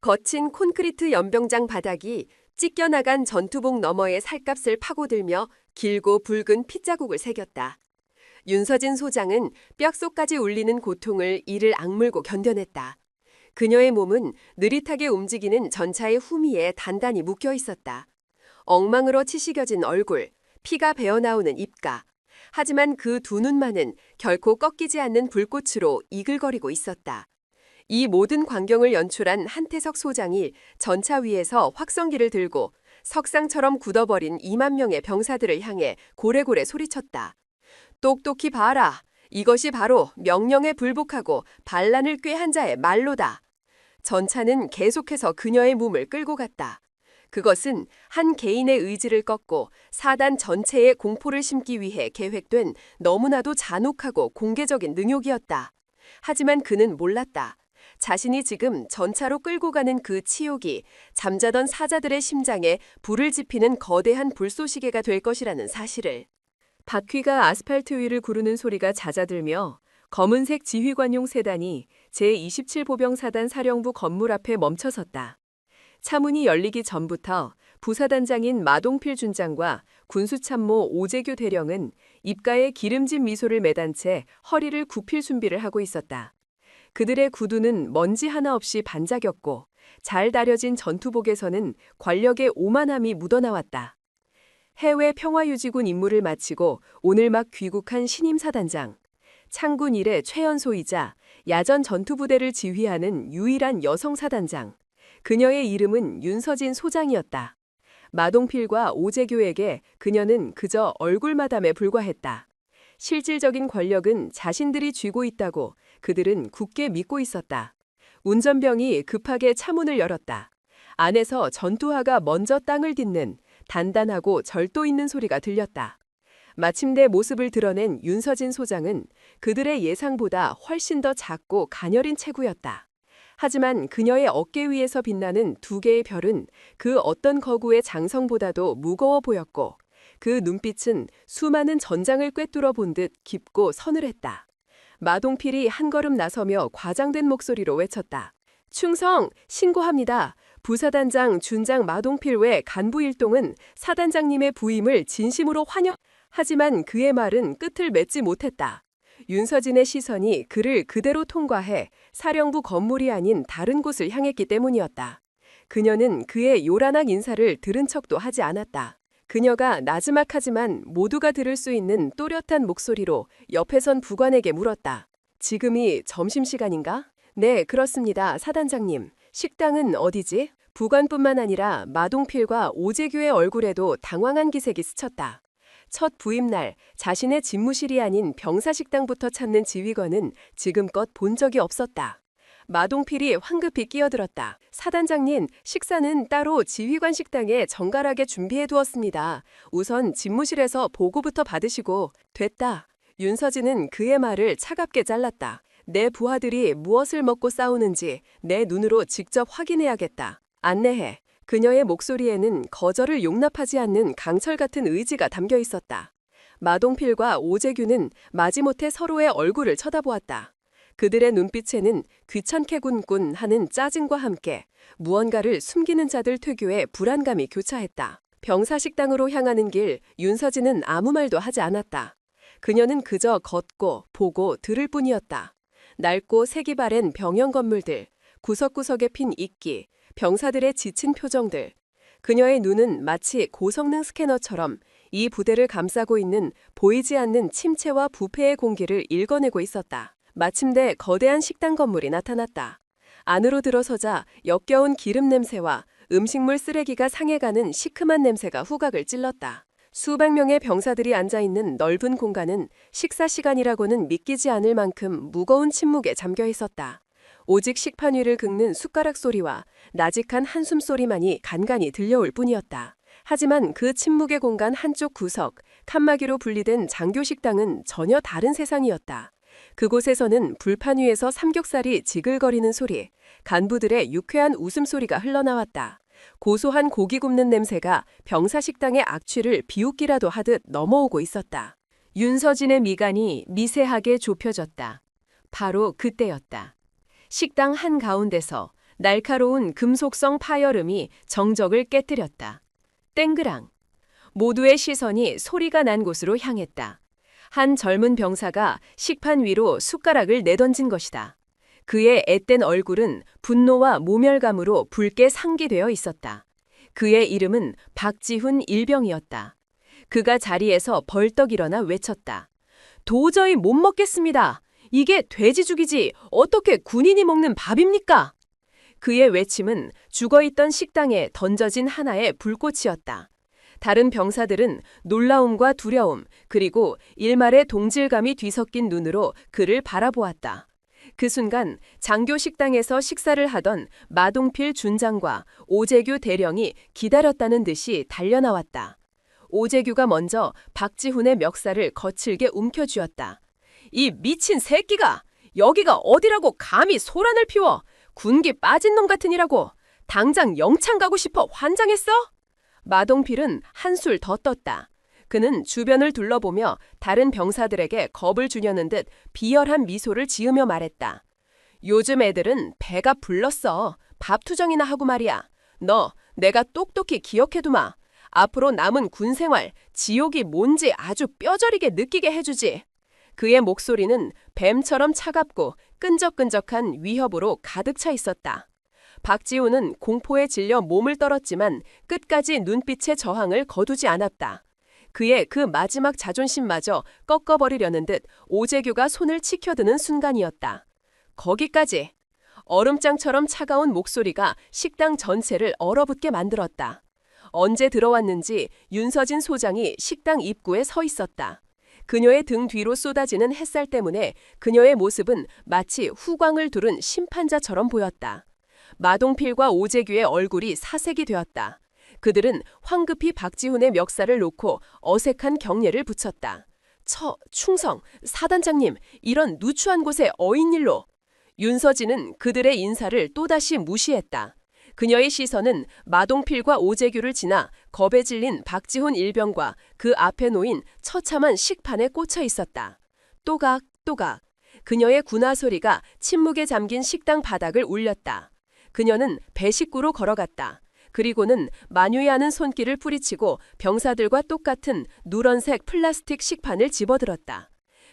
거친 콘크리트 연병장 바닥이 찢겨나간 전투복 너머의 살갗을 파고들며 길고 붉은 핏자국을 새겼다. 윤서진 소장은 뼛속까지 울리는 고통을 이를 악물고 견뎌냈다. 그녀의 몸은 느릿하게 움직이는 전차의 후미에 단단히 묶여 있었다. 엉망으로 치시겨진 얼굴, 피가 배어나오는 입가. 하지만 그 두 눈만은 결코 꺾이지 않는 불꽃으로 이글거리고 있었다. 이 모든 광경을 연출한 한태석 소장이 전차 위에서 확성기를 들고 석상처럼 굳어버린 2만 명의 병사들을 향해 고래고래 소리쳤다. 똑똑히 봐라. 이것이 바로 명령에 불복하고 반란을 꾀한 자의 말로다. 전차는 계속해서 그녀의 몸을 끌고 갔다. 그것은 한 개인의 의지를 꺾고 사단 전체에 공포를 심기 위해 계획된 너무나도 잔혹하고 공개적인 능욕이었다. 하지만 그는 몰랐다. 자신이 지금 전차로 끌고 가는 그 치욕이 잠자던 사자들의 심장에 불을 지피는 거대한 불쏘시개가 될 것이라는 사실을. 바퀴가 아스팔트 위를 구르는 소리가 잦아들며 검은색 지휘관용 세단이 제27보병사단 사령부 건물 앞에 멈춰섰다. 차문이 열리기 전부터 부사단장인 마동필 준장과 군수참모 오재규 대령은 입가에 기름진 미소를 매단 채 허리를 굽힐 준비를 하고 있었다. 그들의 구두는 먼지 하나 없이 반짝였고 잘 다려진 전투복에서는 권력의 오만함이 묻어나왔다. 해외 평화유지군 임무를 마치고 오늘 막 귀국한 신임 사단장, 창군 일의 최연소이자 야전 전투부대를 지휘하는 유일한 여성 사단장. 그녀의 이름은 윤서진 소장이었다. 마동필과 오재교에게 그녀는 그저 얼굴마담에 불과했다. 실질적인 권력은 자신들이 쥐고 있다고 그들은 굳게 믿고 있었다. 운전병이 급하게 차문을 열었다. 안에서 전투화가 먼저 땅을 딛는 단단하고 절도 있는 소리가 들렸다. 마침내 모습을 드러낸 윤서진 소장은 그들의 예상보다 훨씬 더 작고 가녀린 체구였다. 하지만 그녀의 어깨 위에서 빛나는 두 개의 별은 그 어떤 거구의 장성보다도 무거워 보였고 그 눈빛은 수많은 전장을 꿰뚫어 본 듯 깊고 서늘했다. 마동필이 한 걸음 나서며 과장된 목소리로 외쳤다. 충성! 신고합니다. 부사단장 준장 마동필 외 간부 일동은 사단장님의 부임을 진심으로 환영. 하지만 그의 말은 끝을 맺지 못했다. 윤서진의 시선이 그를 그대로 통과해 사령부 건물이 아닌 다른 곳을 향했기 때문이었다. 그녀는 그의 요란한 인사를 들은 척도 하지 않았다. 그녀가 나지막하지만 모두가 들을 수 있는 또렷한 목소리로 옆에 선 부관에게 물었다. 지금이 점심시간인가? 네, 그렇습니다, 사단장님. 식당은 어디지? 부관뿐만 아니라 마동필과 오재규의 얼굴에도 당황한 기색이 스쳤다. 첫 부임날 자신의 집무실이 아닌 병사식당부터 찾는 지휘관은 지금껏 본 적이 없었다. 마동필이 황급히 끼어들었다. 사단장님, 식사는 따로 지휘관 식당에 정갈하게 준비해두었습니다. 우선 집무실에서 보고부터 받으시고. 됐다. 윤서진은 그의 말을 차갑게 잘랐다. 내 부하들이 무엇을 먹고 싸우는지 내 눈으로 직접 확인해야겠다. 안내해. 그녀의 목소리에는 거절을 용납하지 않는 강철 같은 의지가 담겨 있었다. 마동필과 오재규는 마지못해 서로의 얼굴을 쳐다보았다. 그들의 눈빛에는 귀찮게 군군 하는 짜증과 함께 무언가를 숨기는 자들 특유의 불안감이 교차했다. 병사식당으로 향하는 길, 윤서진은 아무 말도 하지 않았다. 그녀는 그저 걷고 보고 들을 뿐이었다. 낡고 색이 바랜 병영 건물들, 구석구석에 핀 이끼, 병사들의 지친 표정들. 그녀의 눈은 마치 고성능 스캐너처럼 이 부대를 감싸고 있는 보이지 않는 침체와 부패의 공기를 읽어내고 있었다. 마침내 거대한 식당 건물이 나타났다. 안으로 들어서자 역겨운 기름 냄새와 음식물 쓰레기가 상해가는 시큼한 냄새가 후각을 찔렀다. 수백 명의 병사들이 앉아있는 넓은 공간은 식사 시간이라고는 믿기지 않을 만큼 무거운 침묵에 잠겨 있었다. 오직 식판 위를 긁는 숟가락 소리와 나직한 한숨 소리만이 간간히 들려올 뿐이었다. 하지만 그 침묵의 공간 한쪽 구석, 칸막이로 분리된 장교식당은 전혀 다른 세상이었다. 그곳에서는 불판 위에서 삼겹살이 지글거리는 소리, 간부들의 유쾌한 웃음소리가 흘러나왔다. 고소한 고기 굽는 냄새가 병사식당의 악취를 비웃기라도 하듯 넘어오고 있었다. 윤서진의 미간이 미세하게 좁혀졌다. 바로 그때였다. 식당 한가운데서 날카로운 금속성 파열음이 정적을 깨뜨렸다. 땡그랑. 모두의 시선이 소리가 난 곳으로 향했다. 한 젊은 병사가 식판 위로 숟가락을 내던진 것이다. 그의 앳된 얼굴은 분노와 모멸감으로 붉게 상기되어 있었다. 그의 이름은 박지훈 일병이었다. 그가 자리에서 벌떡 일어나 외쳤다. 도저히 못 먹겠습니다. 이게 돼지죽이지 어떻게 군인이 먹는 밥입니까? 그의 외침은 죽어있던 식당에 던져진 하나의 불꽃이었다. 다른 병사들은 놀라움과 두려움, 그리고 일말의 동질감이 뒤섞인 눈으로 그를 바라보았다. 그 순간 장교 식당에서 식사를 하던 마동필 준장과 오재규 대령이 기다렸다는 듯이 달려나왔다. 오재규가 먼저 박지훈의 멱살을 거칠게 움켜쥐었다. 이 미친 새끼가! 여기가 어디라고 감히 소란을 피워! 군기 빠진 놈 같으니라고! 당장 영창 가고 싶어 환장했어? 마동필은 한술 더 떴다. 그는 주변을 둘러보며 다른 병사들에게 겁을 주려는 듯 비열한 미소를 지으며 말했다. 요즘 애들은 배가 불렀어. 밥투정이나 하고 말이야. 너 내가 똑똑히 기억해두마. 앞으로 남은 군생활, 지옥이 뭔지 아주 뼈저리게 느끼게 해주지. 그의 목소리는 뱀처럼 차갑고 끈적끈적한 위협으로 가득 차 있었다. 박지훈은 공포에 질려 몸을 떨었지만 끝까지 눈빛의 저항을 거두지 않았다. 그의 그 마지막 자존심마저 꺾어버리려는 듯 오재규가 손을 치켜드는 순간이었다. 거기까지! 얼음장처럼 차가운 목소리가 식당 전체를 얼어붙게 만들었다. 언제 들어왔는지 윤서진 소장이 식당 입구에 서 있었다. 그녀의 등 뒤로 쏟아지는 햇살 때문에 그녀의 모습은 마치 후광을 두른 심판자처럼 보였다. 마동필과 오재규의 얼굴이 사색이 되었다. 그들은 황급히 박지훈의 멱살을 놓고 어색한 경례를 붙였다. 충성, 사단장님, 이런 누추한 곳에 어인일로. 윤서진은 그들의 인사를 또다시 무시했다. 그녀의 시선은 마동필과 오재규를 지나 겁에 질린 박지훈 일병과 그 앞에 놓인 처참한 식판에 꽂혀 있었다. 또각. 그녀의 군화 소리가 침묵에 잠긴 식당 바닥을 울렸다. 그녀는 배 식구로 걸어갔다. 그리고는 만유해 하는 손길을 뿌리치고 병사들과 똑같은 누런색 플라스틱 식판을 집어들었다.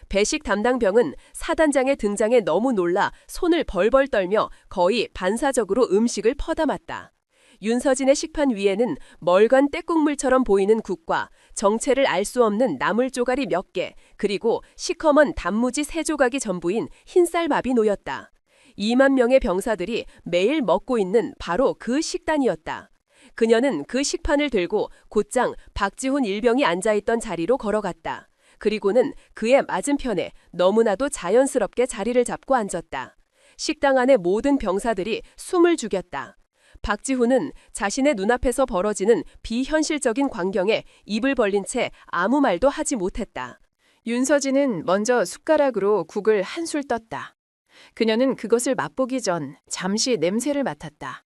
배식 담당병은 사단장의 등장에 너무 놀라 손을 벌벌 떨며 거의 반사적으로 음식을 퍼담았다. 윤서진의 식판 위에는 멀건 떼국물처럼 보이는 국과 정체를 알 수 없는 나물 조각이 몇 개, 그리고 시커먼 단무지 3조각이 전부인 흰쌀밥이 놓였다. 2만 명의 병사들이 매일 먹고 있는 바로 그 식단이었다. 그녀는 그 식판을 들고 곧장 박지훈 일병이 앉아있던 자리로 걸어갔다. 그리고는 그의 맞은편에 너무나도 자연스럽게 자리를 잡고 앉았다. 식당 안의 모든 병사들이 숨을 죽였다. 박지훈은 자신의 눈앞에서 벌어지는 비현실적인 광경에 입을 벌린 채 아무 말도 하지 못했다. 윤서진은 먼저 숟가락으로 국을 한술 떴다. 그녀는 그것을 맛보기 전 잠시 냄새를 맡았다.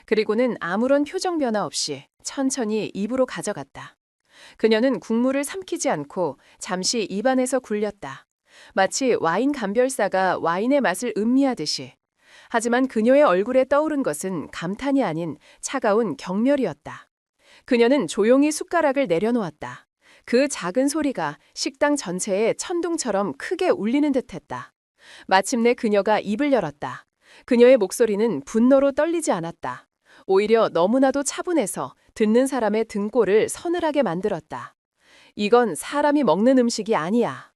그리고는 아무런 표정 변화 없이 천천히 입으로 가져갔다. 그녀는 국물을 삼키지 않고 잠시 입안에서 굴렸다. 마치 와인 감별사가 와인의 맛을 음미하듯이. 하지만 그녀의 얼굴에 떠오른 것은 감탄이 아닌 차가운 경멸이었다. 그녀는 조용히 숟가락을 내려놓았다. 그 작은 소리가 식당 전체에 천둥처럼 크게 울리는 듯했다. 마침내 그녀가 입을 열었다. 그녀의 목소리는 분노로 떨리지 않았다. 오히려 너무나도 차분해서 듣는 사람의 등골을 서늘하게 만들었다. 이건 사람이 먹는 음식이 아니야.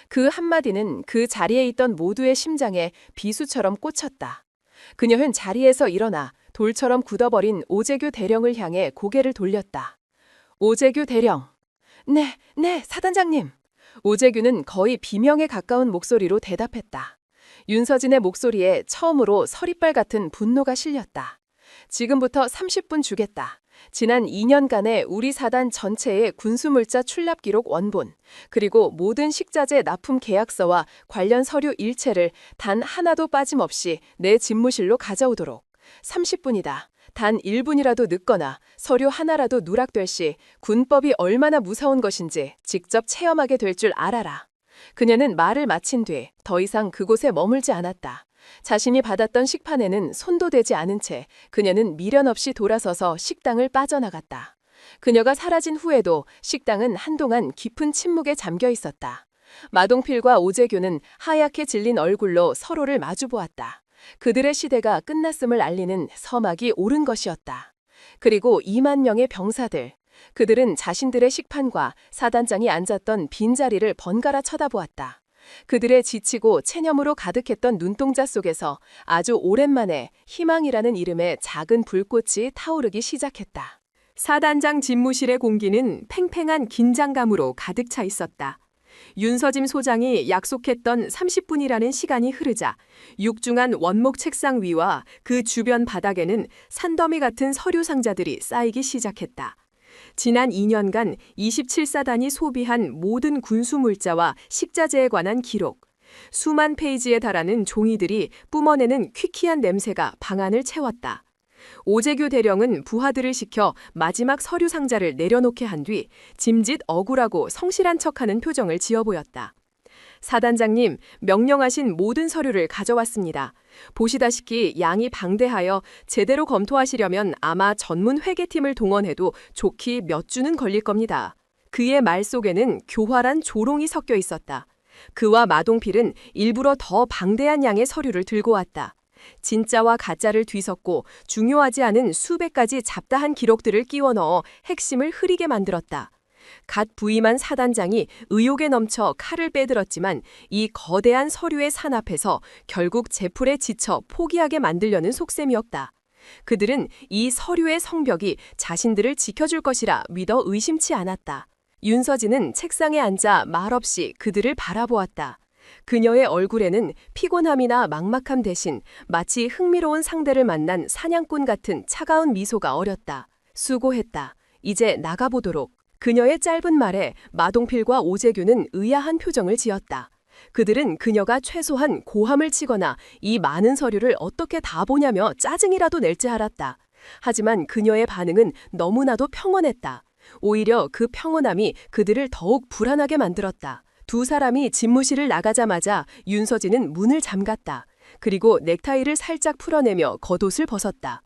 그 한마디는 그 자리에 있던 모두의 심장에 비수처럼 꽂혔다. 그녀는 자리에서 일어나 돌처럼 굳어버린 오재규 대령을 향해 고개를 돌렸다. 오재규 대령. 네, 사단장님. 오재규는 거의 비명에 가까운 목소리로 대답했다. 윤서진의 목소리에 처음으로 서리빨 같은 분노가 실렸다. 지금부터 30분 주겠다. 지난 2년간의 우리 사단 전체의 군수물자 출납 기록 원본, 그리고 모든 식자재 납품 계약서와 관련 서류 일체를 단 하나도 빠짐없이 내 집무실로 가져오도록. 30분이다. 단 1분이라도 늦거나 서류 하나라도 누락될 시 군법이 얼마나 무서운 것인지 직접 체험하게 될 줄 알아라. 그녀는 말을 마친 뒤 더 이상 그곳에 머물지 않았다. 자신이 받았던 식판에는 손도 대지 않은 채 그녀는 미련 없이 돌아서서 식당을 빠져나갔다. 그녀가 사라진 후에도 식당은 한동안 깊은 침묵에 잠겨 있었다. 마동필과 오재규는 하얗게 질린 얼굴로 서로를 마주보았다. 그들의 시대가 끝났음을 알리는 서막이 오른 것이었다. 그리고 2만 명의 병사들. 그들은 자신들의 식판과 사단장이 앉았던 빈자리를 번갈아 쳐다보았다. 그들의 지치고 체념으로 가득했던 눈동자 속에서 아주 오랜만에 희망이라는 이름의 작은 불꽃이 타오르기 시작했다. 사단장 집무실의 공기는 팽팽한 긴장감으로 가득 차 있었다. 윤서짐 소장이 약속했던 30분이라는 시간이 흐르자 육중한 원목 책상 위와 그 주변 바닥에는 산더미 같은 서류 상자들이 쌓이기 시작했다. 지난 2년간 27사단이 소비한 모든 군수 물자와 식자재에 관한 기록, 수만 페이지에 달하는 종이들이 뿜어내는 퀴퀴한 냄새가 방안을 채웠다. 오재규 대령은 부하들을 시켜 마지막 서류 상자를 내려놓게 한 뒤 짐짓 억울하고 성실한 척하는 표정을 지어 보였다. 사단장님, 명령하신 모든 서류를 가져왔습니다. 보시다시피 양이 방대하여 제대로 검토하시려면 아마 전문 회계팀을 동원해도 좋기 몇 주는 걸릴 겁니다. 그의 말 속에는 교활한 조롱이 섞여 있었다. 그와 마동필은 일부러 더 방대한 양의 서류를 들고 왔다. 진짜와 가짜를 뒤섞고 중요하지 않은 수백 가지 잡다한 기록들을 끼워 넣어 핵심을 흐리게 만들었다. 갓 부임한 사단장이 의욕에 넘쳐 칼을 빼들었지만 이 거대한 서류의 산 앞에서 결국 제풀에 지쳐 포기하게 만들려는 속셈이었다. 그들은 이 서류의 성벽이 자신들을 지켜줄 것이라 믿어 의심치 않았다. 윤서진은 책상에 앉아 말없이 그들을 바라보았다. 그녀의 얼굴에는 피곤함이나 막막함 대신 마치 흥미로운 상대를 만난 사냥꾼 같은 차가운 미소가 어렸다. 수고했다. 이제 나가보도록. 그녀의 짧은 말에 마동필과 오재규는 의아한 표정을 지었다. 그들은 그녀가 최소한 고함을 치거나 이 많은 서류를 어떻게 다 보냐며 짜증이라도 낼지 알았다. 하지만 그녀의 반응은 너무나도 평온했다. 오히려 그 평온함이 그들을 더욱 불안하게 만들었다. 두 사람이 집무실을 나가자마자 윤서진은 문을 잠갔다. 그리고 넥타이를 살짝 풀어내며 겉옷을 벗었다.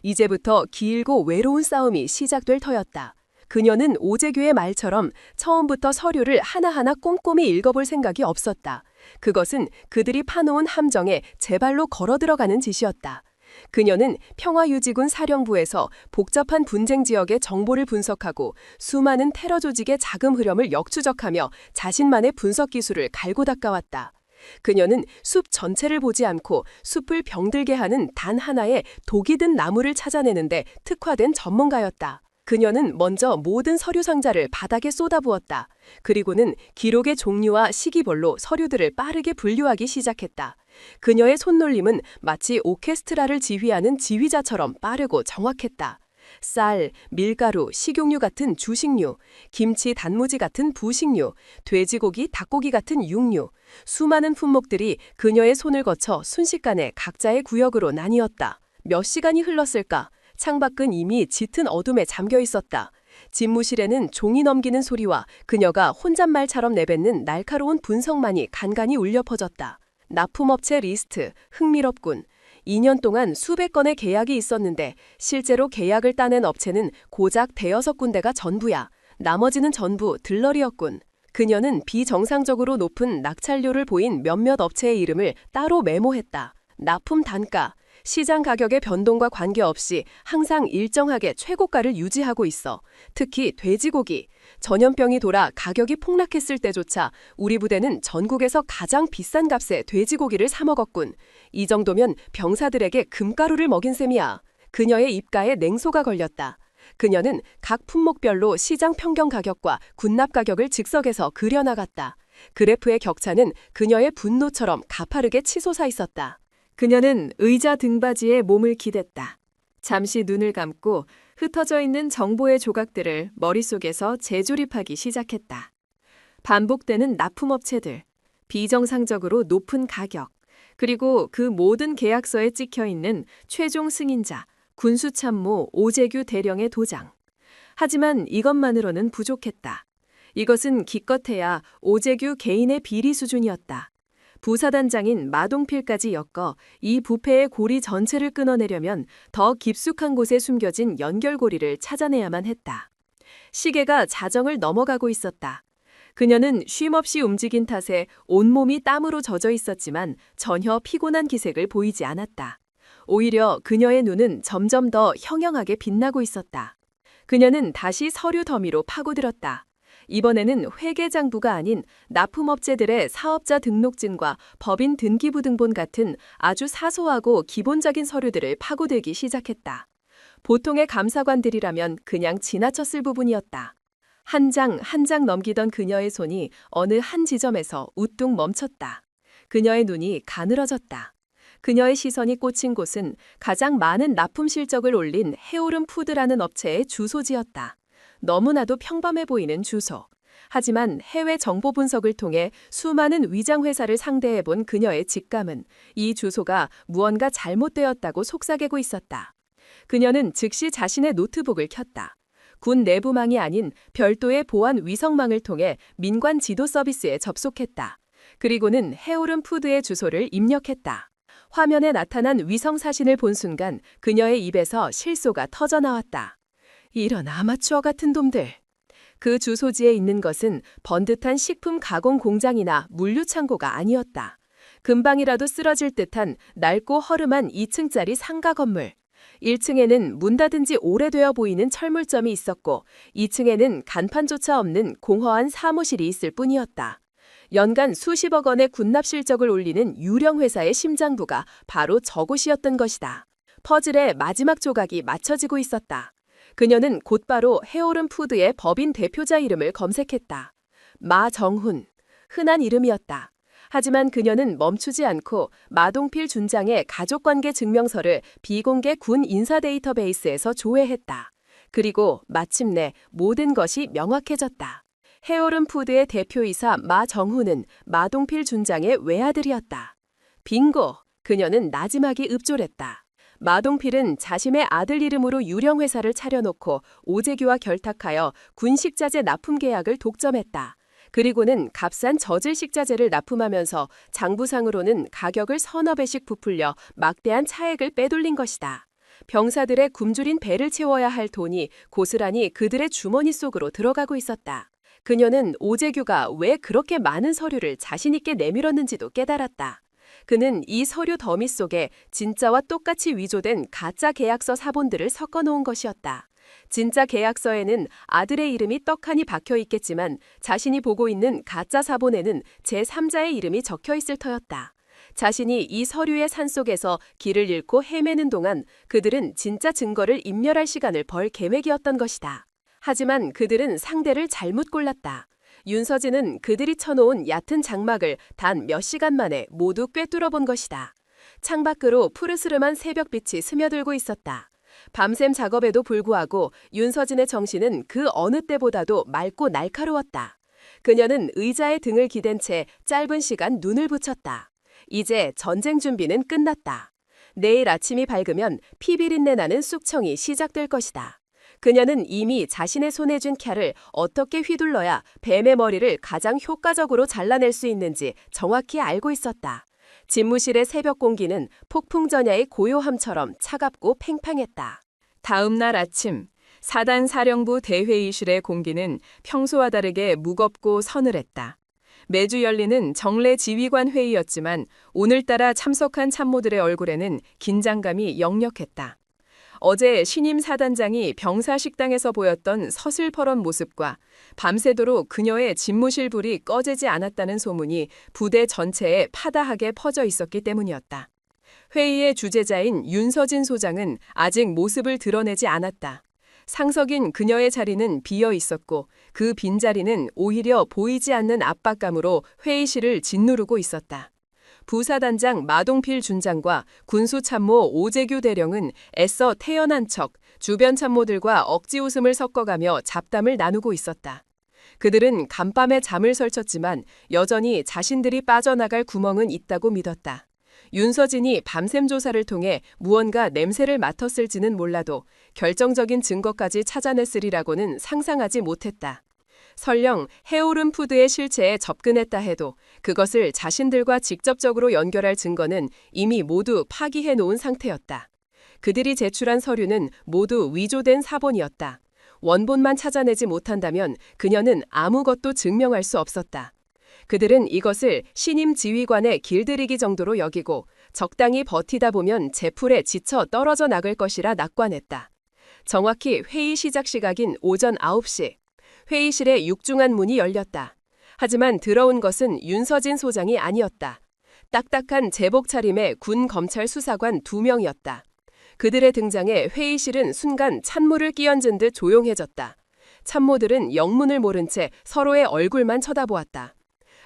이제부터 길고 외로운 싸움이 시작될 터였다. 그녀는 오재규의 말처럼 처음부터 서류를 하나하나 꼼꼼히 읽어볼 생각이 없었다. 그것은 그들이 파놓은 함정에 제발로 걸어 들어가는 짓이었다. 그녀는 평화유지군 사령부에서 복잡한 분쟁 지역의 정보를 분석하고 수많은 테러 조직의 자금 흐름을 역추적하며 자신만의 분석 기술을 갈고 닦아왔다. 그녀는 숲 전체를 보지 않고 숲을 병들게 하는 단 하나의 독이 든 나무를 찾아내는데 특화된 전문가였다. 그녀는 먼저 모든 서류 상자를 바닥에 쏟아부었다. 그리고는 기록의 종류와 시기별로 서류들을 빠르게 분류하기 시작했다. 그녀의 손놀림은 마치 오케스트라를 지휘하는 지휘자처럼 빠르고 정확했다. 쌀, 밀가루, 식용유 같은 주식류, 김치, 단무지 같은 부식류, 돼지고기, 닭고기 같은 육류, 수많은 품목들이 그녀의 손을 거쳐 순식간에 각자의 구역으로 나뉘었다. 몇 시간이 흘렀을까? 창밖은 이미 짙은 어둠에 잠겨 있었다. 집무실에는 종이 넘기는 소리와 그녀가 혼잣말처럼 내뱉는 날카로운 분석만이 간간히 울려 퍼졌다. 납품업체 리스트, 흥미롭군. 2년 동안 수백 건의 계약이 있었는데 실제로 계약을 따낸 업체는 고작 대여섯 군데가 전부야. 나머지는 전부 들러리였군. 그녀는 비정상적으로 높은 낙찰료를 보인 몇몇 업체의 이름을 따로 메모했다. 납품 단가, 시장 가격의 변동과 관계없이 항상 일정하게 최고가를 유지하고 있어. 특히 돼지고기. 전염병이 돌아 가격이 폭락했을 때조차 우리 부대는 전국에서 가장 비싼 값에 돼지고기를 사 먹었군. 이 정도면 병사들에게 금가루를 먹인 셈이야. 그녀의 입가에 냉소가 걸렸다. 그녀는 각 품목별로 시장 평경 가격과 군납 가격을 즉석에서 그려나갔다. 그래프의 격차는 그녀의 분노처럼 가파르게 치솟아 있었다. 그녀는 의자 등받이에 몸을 기댔다. 잠시 눈을 감고 흩어져 있는 정보의 조각들을 머릿속에서 재조립하기 시작했다. 반복되는 납품업체들, 비정상적으로 높은 가격, 그리고 그 모든 계약서에 찍혀 있는 최종 승인자, 군수참모 오재규 대령의 도장. 하지만 이것만으로는 부족했다. 이것은 기껏해야 오재규 개인의 비리 수준이었다. 부사단장인 마동필까지 엮어 이 부패의 고리 전체를 끊어내려면 더 깊숙한 곳에 숨겨진 연결고리를 찾아내야만 했다. 시계가 자정을 넘어가고 있었다. 그녀는 쉼없이 움직인 탓에 온몸이 땀으로 젖어 있었지만 전혀 피곤한 기색을 보이지 않았다. 오히려 그녀의 눈은 점점 더 형형하게 빛나고 있었다. 그녀는 다시 서류 더미로 파고들었다. 이번에는 회계장부가 아닌 납품업체들의 사업자 등록증과 법인 등기부등본 같은 아주 사소하고 기본적인 서류들을 파고들기 시작했다. 보통의 감사관들이라면 그냥 지나쳤을 부분이었다. 한 장 한 장 넘기던 그녀의 손이 어느 한 지점에서 우뚝 멈췄다. 그녀의 눈이 가늘어졌다. 그녀의 시선이 꽂힌 곳은 가장 많은 납품 실적을 올린 해오름 푸드라는 업체의 주소지였다. 너무나도 평범해 보이는 주소. 하지만 해외 정보 분석을 통해 수많은 위장회사를 상대해본 그녀의 직감은 이 주소가 무언가 잘못되었다고 속삭이고 있었다. 그녀는 즉시 자신의 노트북을 켰다. 군 내부망이 아닌 별도의 보안 위성망을 통해 민관 지도 서비스에 접속했다. 그리고는 해오름 푸드의 주소를 입력했다. 화면에 나타난 위성 사진을 본 순간 그녀의 입에서 실소가 터져나왔다. 이런 아마추어 같은 놈들. 그 주소지에 있는 것은 번듯한 식품 가공 공장이나 물류 창고가 아니었다. 금방이라도 쓰러질 듯한 낡고 허름한 2층짜리 상가 건물. 1층에는 문 닫은 지 오래되어 보이는 철물점이 있었고 2층에는 간판조차 없는 공허한 사무실이 있을 뿐이었다. 연간 수십억 원의 군납 실적을 올리는 유령 회사의 심장부가 바로 저곳이었던 것이다. 퍼즐의 마지막 조각이 맞춰지고 있었다. 그녀는 곧바로 해오름 푸드의 법인 대표자 이름을 검색했다. 마정훈. 흔한 이름이었다. 하지만 그녀는 멈추지 않고 마동필 준장의 가족관계 증명서를 비공개 군 인사 데이터베이스에서 조회했다. 그리고 마침내 모든 것이 명확해졌다. 해오름 푸드의 대표이사 마정훈은 마동필 준장의 외아들이었다. 빙고! 그녀는 나지막이 읊조렸다. 마동필은 자신의 아들 이름으로 유령 회사를 차려놓고 오재규와 결탁하여 군식자재 납품 계약을 독점했다. 그리고는 값싼 저질 식자재를 납품하면서 장부상으로는 가격을 서너 배씩 부풀려 막대한 차액을 빼돌린 것이다. 병사들의 굶주린 배를 채워야 할 돈이 고스란히 그들의 주머니 속으로 들어가고 있었다. 그녀는 오재규가 왜 그렇게 많은 서류를 자신 있게 내밀었는지도 깨달았다. 그는 이 서류 더미 속에 진짜와 똑같이 위조된 가짜 계약서 사본들을 섞어놓은 것이었다. 진짜 계약서에는 아들의 이름이 떡하니 박혀 있겠지만 자신이 보고 있는 가짜 사본에는 제3자의 이름이 적혀 있을 터였다. 자신이 이 서류의 산속에서 길을 잃고 헤매는 동안 그들은 진짜 증거를 인멸할 시간을 벌 계획이었던 것이다. 하지만 그들은 상대를 잘못 골랐다. 윤서진은 그들이 쳐놓은 얕은 장막을 단 몇 시간 만에 모두 꿰뚫어 본 것이다. 창밖으로 푸르스름한 새벽빛이 스며들고 있었다. 밤샘 작업에도 불구하고 윤서진의 정신은 그 어느 때보다도 맑고 날카로웠다. 그녀는 의자에 등을 기댄 채 짧은 시간 눈을 붙였다. 이제 전쟁 준비는 끝났다. 내일 아침이 밝으면 피비린내 나는 쑥청이 시작될 것이다. 그녀는 이미 자신의 손에 쥔 칼을 어떻게 휘둘러야 뱀의 머리를 가장 효과적으로 잘라낼 수 있는지 정확히 알고 있었다. 집무실의 새벽 공기는 폭풍전야의 고요함처럼 차갑고 팽팽했다. 다음 날 아침, 사단 사령부 대회의실의 공기는 평소와 다르게 무겁고 서늘했다. 매주 열리는 정례 지휘관 회의였지만 오늘따라 참석한 참모들의 얼굴에는 긴장감이 역력했다. 어제 신임 사단장이 병사 식당에서 보였던 서슬퍼런 모습과 밤새도록 그녀의 집무실 불이 꺼지지 않았다는 소문이 부대 전체에 파다하게 퍼져 있었기 때문이었다. 회의의 주재자인 윤서진 소장은 아직 모습을 드러내지 않았다. 상석인 그녀의 자리는 비어 있었고 그 빈자리는 오히려 보이지 않는 압박감으로 회의실을 짓누르고 있었다. 부사단장 마동필 준장과 군수참모 오재규 대령은 애써 태연한 척 주변 참모들과 억지 웃음을 섞어가며 잡담을 나누고 있었다. 그들은 간밤에 잠을 설쳤지만 여전히 자신들이 빠져나갈 구멍은 있다고 믿었다. 윤서진이 밤샘 조사를 통해 무언가 냄새를 맡았을지는 몰라도 결정적인 증거까지 찾아냈으리라고는 상상하지 못했다. 설령 해오름 푸드의 실체에 접근했다 해도 그것을 자신들과 직접적으로 연결할 증거는 이미 모두 파기해 놓은 상태였다. 그들이 제출한 서류는 모두 위조된 사본이었다. 원본만 찾아내지 못한다면 그녀는 아무것도 증명할 수 없었다. 그들은 이것을 신임 지휘관의 길들이기 정도로 여기고 적당히 버티다 보면 제풀에 지쳐 떨어져 나갈 것이라 낙관했다. 정확히 회의 시작 시각인 오전 9시. 회의실에 육중한 문이 열렸다. 하지만 들어온 것은 윤서진 소장이 아니었다. 딱딱한 제복 차림의 군 검찰 수사관 2명이었다. 그들의 등장에 회의실은 순간 찬물을 끼얹은 듯 조용해졌다. 참모들은 영문을 모른 채 서로의 얼굴만 쳐다보았다.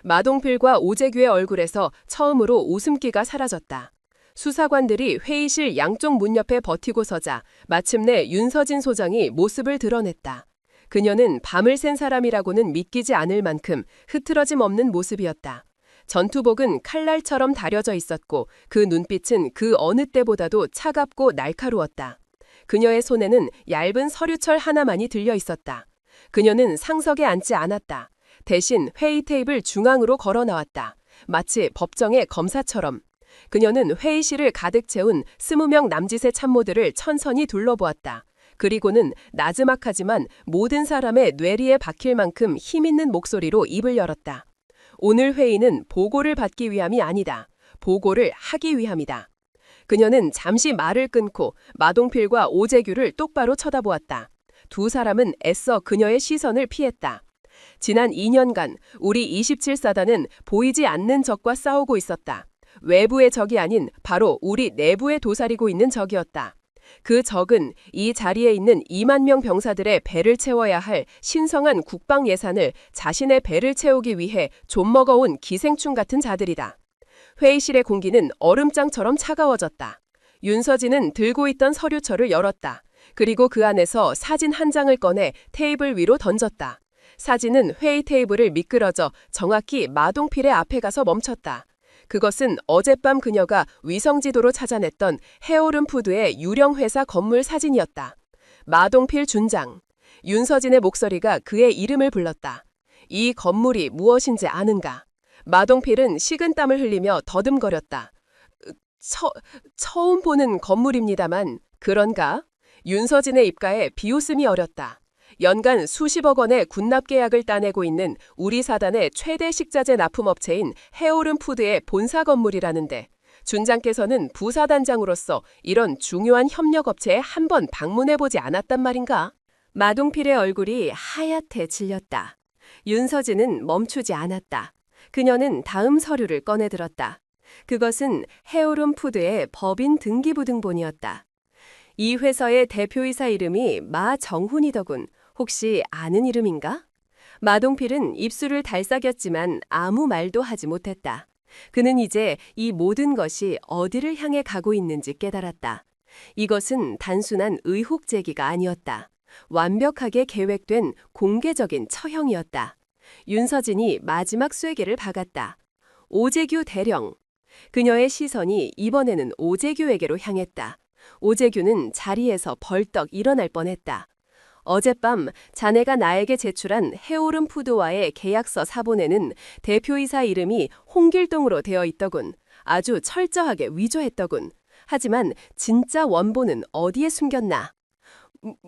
마동필과 오재규의 얼굴에서 처음으로 웃음기가 사라졌다. 수사관들이 회의실 양쪽 문 옆에 버티고 서자 마침내 윤서진 소장이 모습을 드러냈다. 그녀는 밤을 샌 사람이라고는 믿기지 않을 만큼 흐트러짐 없는 모습이었다. 전투복은 칼날처럼 다려져 있었고 그 눈빛은 그 어느 때보다도 차갑고 날카로웠다. 그녀의 손에는 얇은 서류철 하나만이 들려 있었다. 그녀는 상석에 앉지 않았다. 대신 회의 테이블 중앙으로 걸어 나왔다. 마치 법정의 검사처럼. 그녀는 회의실을 가득 채운 20명 남짓의 참모들을 천천히 둘러보았다. 그리고는 나지막하지만 모든 사람의 뇌리에 박힐 만큼 힘있는 목소리로 입을 열었다. 오늘 회의는 보고를 받기 위함이 아니다. 보고를 하기 위함이다. 그녀는 잠시 말을 끊고 마동필과 오재규를 똑바로 쳐다보았다. 두 사람은 애써 그녀의 시선을 피했다. 지난 2년간 우리 27사단은 보이지 않는 적과 싸우고 있었다. 외부의 적이 아닌 바로 우리 내부에 도사리고 있는 적이었다. 그 적은 이 자리에 있는 2만 명 병사들의 배를 채워야 할 신성한 국방 예산을 자신의 배를 채우기 위해 좀먹어온 기생충 같은 자들이다. 회의실의 공기는 얼음장처럼 차가워졌다. 윤서진은 들고 있던 서류철을 열었다. 그리고 그 안에서 사진 한 장을 꺼내 테이블 위로 던졌다. 사진은 회의 테이블을 미끄러져 정확히 마동필의 앞에 가서 멈췄다. 그것은 어젯밤 그녀가 위성지도로 찾아냈던 해오름 푸드의 유령 회사 건물 사진이었다. 마동필 준장. 윤서진의 목소리가 그의 이름을 불렀다. 이 건물이 무엇인지 아는가? 마동필은 식은땀을 흘리며 더듬거렸다. 처음 보는 건물입니다만 그런가? 윤서진의 입가에 비웃음이 어렸다. 연간 수십억 원의 군납 계약을 따내고 있는 우리 사단의 최대 식자재 납품업체인 해오름 푸드의 본사 건물이라는데 준장께서는 부사단장으로서 이런 중요한 협력업체에 한 번 방문해보지 않았단 말인가? 마동필의 얼굴이 하얗게 질렸다. 윤서진은 멈추지 않았다. 그녀는 다음 서류를 꺼내들었다. 그것은 해오름 푸드의 법인 등기부등본이었다. 이 회사의 대표이사 이름이 마정훈이더군. 혹시 아는 이름인가? 마동필은 입술을 달싹였지만 아무 말도 하지 못했다. 그는 이제 이 모든 것이 어디를 향해 가고 있는지 깨달았다. 이것은 단순한 의혹 제기가 아니었다. 완벽하게 계획된 공개적인 처형이었다. 윤서진이 마지막 쐐기를 박았다. 오재규 대령. 그녀의 시선이 이번에는 오재규에게로 향했다. 오재규는 자리에서 벌떡 일어날 뻔했다. 어젯밤 자네가 나에게 제출한 해오름 푸드와의 계약서 사본에는 대표이사 이름이 홍길동으로 되어 있더군. 아주 철저하게 위조했더군. 하지만 진짜 원본은 어디에 숨겼나?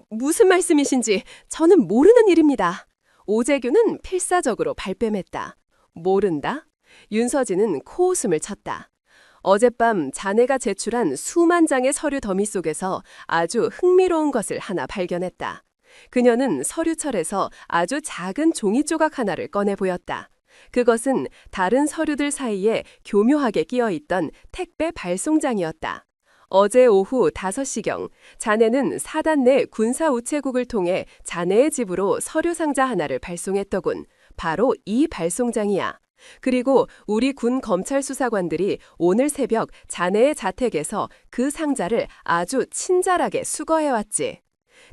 무슨 말씀이신지 저는 모르는 일입니다. 오재규는 필사적으로 발뺌했다. 모른다? 윤서진은 코웃음을 쳤다. 어젯밤 자네가 제출한 수만 장의 서류 더미 속에서 아주 흥미로운 것을 하나 발견했다. 그녀는 서류철에서 아주 작은 종이 조각 하나를 꺼내 보였다. 그것은 다른 서류들 사이에 교묘하게 끼어 있던 택배 발송장이었다. 어제 오후 5시경 자네는 사단 내 군사 우체국을 통해 자네의 집으로 서류 상자 하나를 발송했더군. 바로 이 발송장이야. 그리고 우리 군 검찰 수사관들이 오늘 새벽 자네의 자택에서 그 상자를 아주 친절하게 수거해왔지.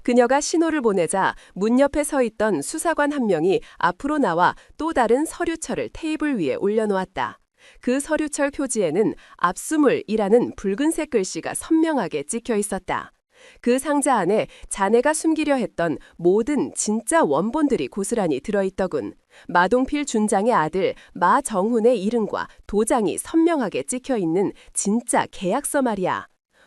그녀가 신호를 보내자 문 옆에 서 있던 수사관 한 명이 앞으로 나와 또 다른 서류철을 테이블 위에 올려놓았다. 그 서류철 표지에는 압수물이라는 붉은색 글씨가 선명하게 찍혀 있었다. 그 상자 안에 자네가 숨기려 했던 모든 진짜 원본들이 고스란히 들어있더군. 마동필 준장의 아들 마정훈의 이름과 도장이 선명하게 찍혀있는 진짜 계약서 말이야.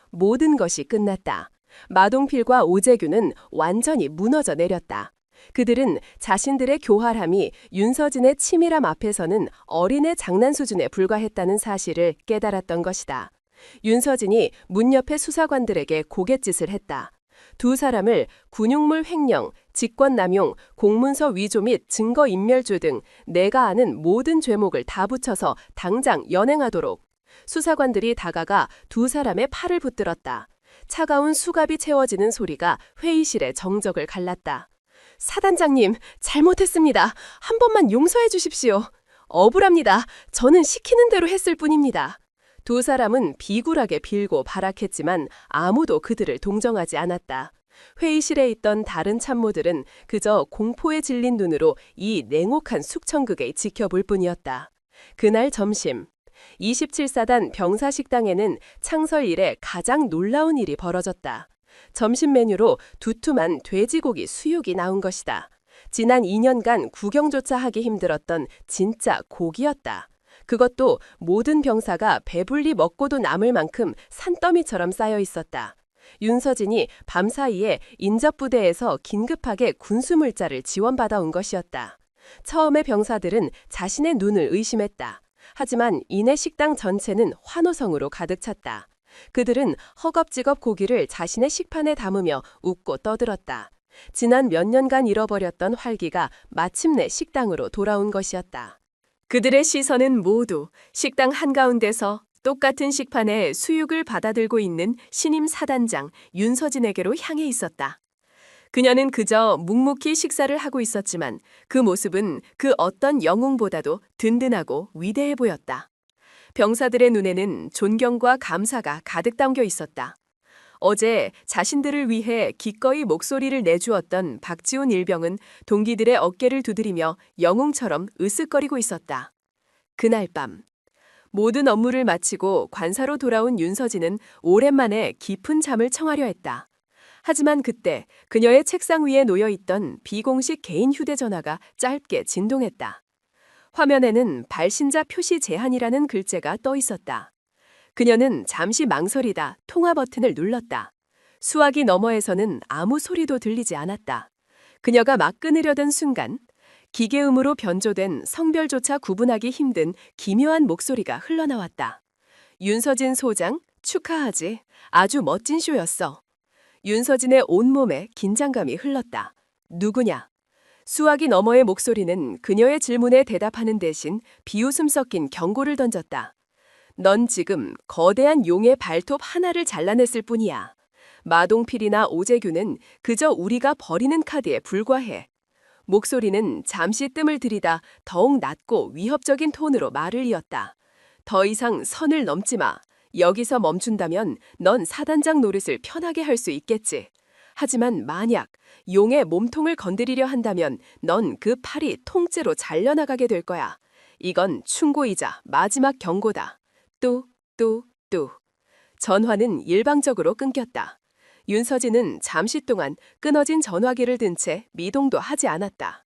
모든 것이 끝났다. 마동필과 오재규는 완전히 무너져 내렸다. 그들은 자신들의 교활함이 윤서진의 치밀함 앞에서는 어린애 장난 수준에 불과했다는 사실을 깨달았던 것이다. 윤서진이 문 옆의 수사관들에게 고갯짓을 했다. 두 사람을 군용물 횡령, 직권남용, 공문서 위조 및 증거인멸죄 등 내가 아는 모든 죄목을 다 붙여서 당장 연행하도록. 수사관들이 다가가 두 사람의 팔을 붙들었다. 차가운 수갑이 채워지는 소리가 회의실의 정적을 갈랐다. 사단장님, 잘못했습니다. 한 번만 용서해 주십시오. 억울합니다. 저는 시키는 대로 했을 뿐입니다. 두 사람은 비굴하게 빌고 발악했지만 아무도 그들을 동정하지 않았다. 회의실에 있던 다른 참모들은 그저 공포에 질린 눈으로 이 냉혹한 숙청극을 지켜볼 뿐이었다. 그날 점심, 27사단 병사식당에는 창설 이래 가장 놀라운 일이 벌어졌다. 점심 메뉴로 두툼한 돼지고기 수육이 나온 것이다. 지난 2년간 구경조차 하기 힘들었던 진짜 고기였다. 그것도 모든 병사가 배불리 먹고도 남을 만큼 산더미처럼 쌓여 있었다. 윤서진이 밤사이에 인접부대에서 긴급하게 군수물자를 지원받아 온 것이었다. 처음에 병사들은 자신의 눈을 의심했다. 하지만 이내 식당 전체는 환호성으로 가득 찼다. 그들은 허겁지겁 고기를 자신의 식판에 담으며 웃고 떠들었다. 지난 몇 년간 잃어버렸던 활기가 마침내 식당으로 돌아온 것이었다. 그들의 시선은 모두 식당 한가운데서 똑같은 식판에 수육을 받아들고 있는 신임 사단장 윤서진에게로 향해 있었다. 그녀는 그저 묵묵히 식사를 하고 있었지만 그 모습은 그 어떤 영웅보다도 든든하고 위대해 보였다. 병사들의 눈에는 존경과 감사가 가득 담겨 있었다. 어제 자신들을 위해 기꺼이 목소리를 내주었던 박지훈 일병은 동기들의 어깨를 두드리며 영웅처럼 으쓱거리고 있었다. 그날 밤, 모든 업무를 마치고 관사로 돌아온 윤서진은 오랜만에 깊은 잠을 청하려 했다. 하지만 그때 그녀의 책상 위에 놓여있던 비공식 개인 휴대전화가 짧게 진동했다. 화면에는 발신자 표시 제한이라는 글자가 떠 있었다. 그녀는 잠시 망설이다 통화 버튼을 눌렀다. 수화기 너머에서는 아무 소리도 들리지 않았다. 그녀가 막 끊으려던 순간 기계음으로 변조된 성별조차 구분하기 힘든 기묘한 목소리가 흘러나왔다. 윤서진 소장, 축하하지. 아주 멋진 쇼였어. 윤서진의 온몸에 긴장감이 흘렀다. 누구냐? 수화기 너머의 목소리는 그녀의 질문에 대답하는 대신 비웃음 섞인 경고를 던졌다. 넌 지금 거대한 용의 발톱 하나를 잘라냈을 뿐이야. 마동필이나 오재규는 그저 우리가 버리는 카드에 불과해. 목소리는 잠시 뜸을 들이다 더욱 낮고 위협적인 톤으로 말을 이었다. 더 이상 선을 넘지 마. 여기서 멈춘다면 넌 사단장 노릇을 편하게 할 수 있겠지. 하지만 만약 용의 몸통을 건드리려 한다면 넌 그 팔이 통째로 잘려나가게 될 거야. 이건 충고이자 마지막 경고다. 뚜. 전화는 일방적으로 끊겼다. 윤서진은 잠시 동안 끊어진 전화기를 든 채 미동도 하지 않았다.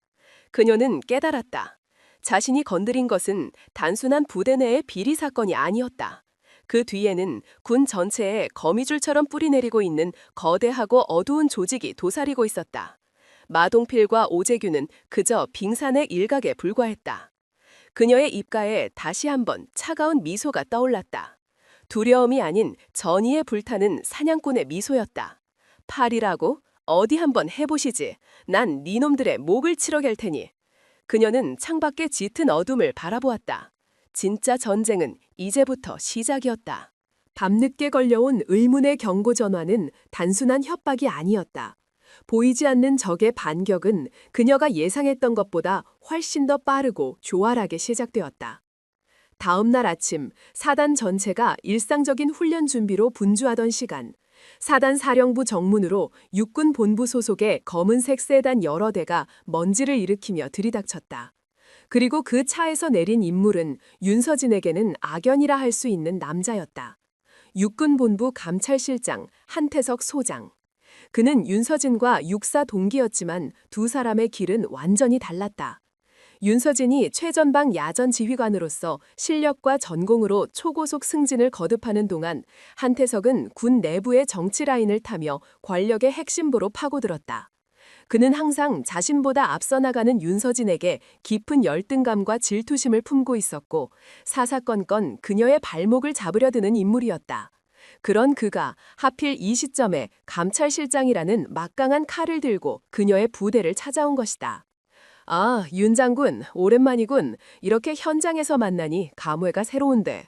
그녀는 깨달았다. 자신이 건드린 것은 단순한 부대 내의 비리 사건이 아니었다. 그 뒤에는 군 전체에 거미줄처럼 뿌리내리고 있는 거대하고 어두운 조직이 도사리고 있었다. 마동필과 오재규는 그저 빙산의 일각에 불과했다. 그녀의 입가에 다시 한번 차가운 미소가 떠올랐다. 두려움이 아닌 전의에 불타는 사냥꾼의 미소였다. 팔이라고? 어디 한번 해보시지. 난 니놈들의 목을 치러 갤 테니. 그녀는 창밖의 짙은 어둠을 바라보았다. 진짜 전쟁은 이제부터 시작이었다. 밤늦게 걸려온 의문의 경고 전화는 단순한 협박이 아니었다. 보이지 않는 적의 반격은 그녀가 예상했던 것보다 훨씬 더 빠르고 조활하게 시작되었다. 다음 날 아침 사단 전체가 일상적인 훈련 준비로 분주하던 시간, 사단 사령부 정문으로 육군 본부 소속의 검은색 세단 여러 대가 먼지를 일으키며 들이닥쳤다. 그리고 그 차에서 내린 인물은 윤서진에게는 악연이라 할 수 있는 남자였다. 육군 본부 감찰실장 한태석 소장. 그는 윤서진과 육사 동기였지만 두 사람의 길은 완전히 달랐다. 윤서진이 최전방 야전 지휘관으로서 실력과 전공으로 초고속 승진을 거듭하는 동안 한태석은 군 내부의 정치 라인을 타며 권력의 핵심부로 파고들었다. 그는 항상 자신보다 앞서 나가는 윤서진에게 깊은 열등감과 질투심을 품고 있었고 사사건건 그녀의 발목을 잡으려 드는 인물이었다. 그런 그가 하필 이 시점에 감찰실장이라는 막강한 칼을 들고 그녀의 부대를 찾아온 것이다. 아, 윤 장군, 오랜만이군. 이렇게 현장에서 만나니 감회가 새로운데.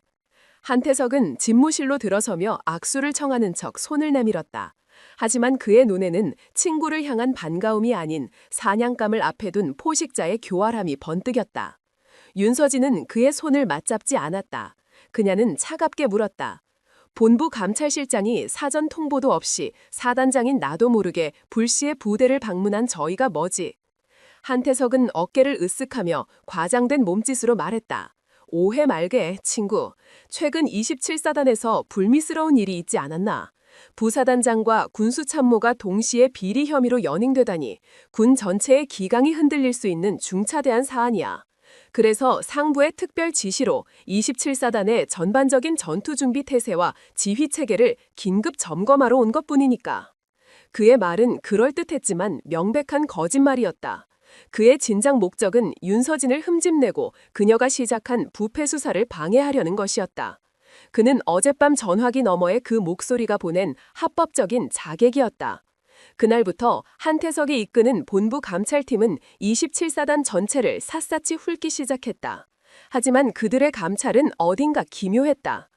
한태석은 집무실로 들어서며 악수를 청하는 척 손을 내밀었다. 하지만 그의 눈에는 친구를 향한 반가움이 아닌 사냥감을 앞에 둔 포식자의 교활함이 번뜩였다. 윤서진은 그의 손을 맞잡지 않았다. 그녀는 차갑게 물었다. 본부 감찰실장이 사전 통보도 없이 사단장인 나도 모르게 불시에 부대를 방문한 저희가 뭐지? 한태석은 어깨를 으쓱하며 과장된 몸짓으로 말했다. 오해 말게, 친구. 최근 27사단에서 불미스러운 일이 있지 않았나? 부사단장과 군수참모가 동시에 비리 혐의로 연행되다니 군 전체의 기강이 흔들릴 수 있는 중차대한 사안이야. 그래서 상부의 특별 지시로 27사단의 전반적인 전투준비 태세와 지휘체계를 긴급 점검하러 온 것뿐이니까. 그의 말은 그럴듯했지만 명백한 거짓말이었다. 그의 진작 목적은 윤서진을 흠집내고 그녀가 시작한 부패 수사를 방해하려는 것이었다. 그는 어젯밤 전화기 너머의 그 목소리가 보낸 합법적인 자객이었다. 그날부터 한태석이 이끄는 본부 감찰팀은 27사단 전체를 샅샅이 훑기 시작했다. 하지만 그들의 감찰은 어딘가 기묘했다.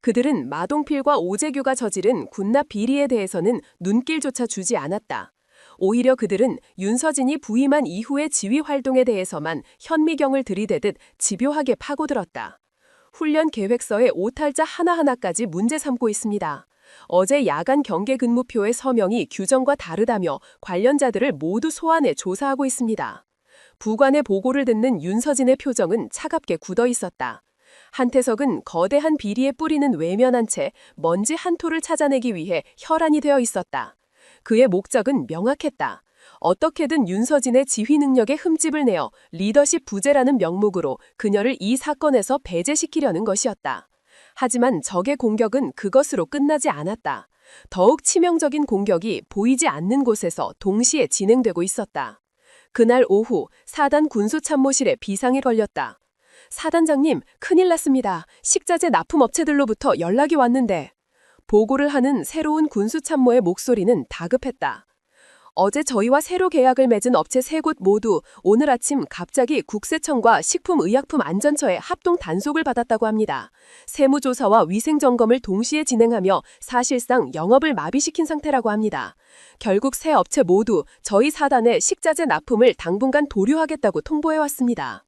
그들은 마동필과 오재규가 저지른 군납 비리에 대해서는 눈길조차 주지 않았다. 오히려 그들은 윤서진이 부임한 이후의 지휘 활동에 대해서만 현미경을 들이대듯 집요하게 파고들었다. 훈련 계획서의 오탈자 하나하나까지 문제 삼고 있습니다. 어제 야간 경계 근무표의 서명이 규정과 다르다며 관련자들을 모두 소환해 조사하고 있습니다. 부관의 보고를 듣는 윤서진의 표정은 차갑게 굳어 있었다. 한태석은 거대한 비리에 뿌리는 외면한 채 먼지 한 톨을 찾아내기 위해 혈안이 되어 있었다. 그의 목적은 명확했다. 어떻게든 윤서진의 지휘 능력에 흠집을 내어 리더십 부재라는 명목으로 그녀를 이 사건에서 배제시키려는 것이었다. 하지만 적의 공격은 그것으로 끝나지 않았다. 더욱 치명적인 공격이 보이지 않는 곳에서 동시에 진행되고 있었다. 그날 오후 사단 군수참모실에 비상이 걸렸다. 사단장님, 큰일 났습니다. 식자재 납품업체들로부터 연락이 왔는데. 보고를 하는 새로운 군수참모의 목소리는 다급했다. 어제 저희와 새로 계약을 맺은 업체 3곳 모두 오늘 아침 갑자기 국세청과 식품의약품안전처의 합동 단속을 받았다고 합니다. 세무조사와 위생점검을 동시에 진행하며 사실상 영업을 마비시킨 상태라고 합니다. 결국 세 업체 모두 저희 사단에 식자재 납품을 당분간 보류하겠다고 통보해왔습니다.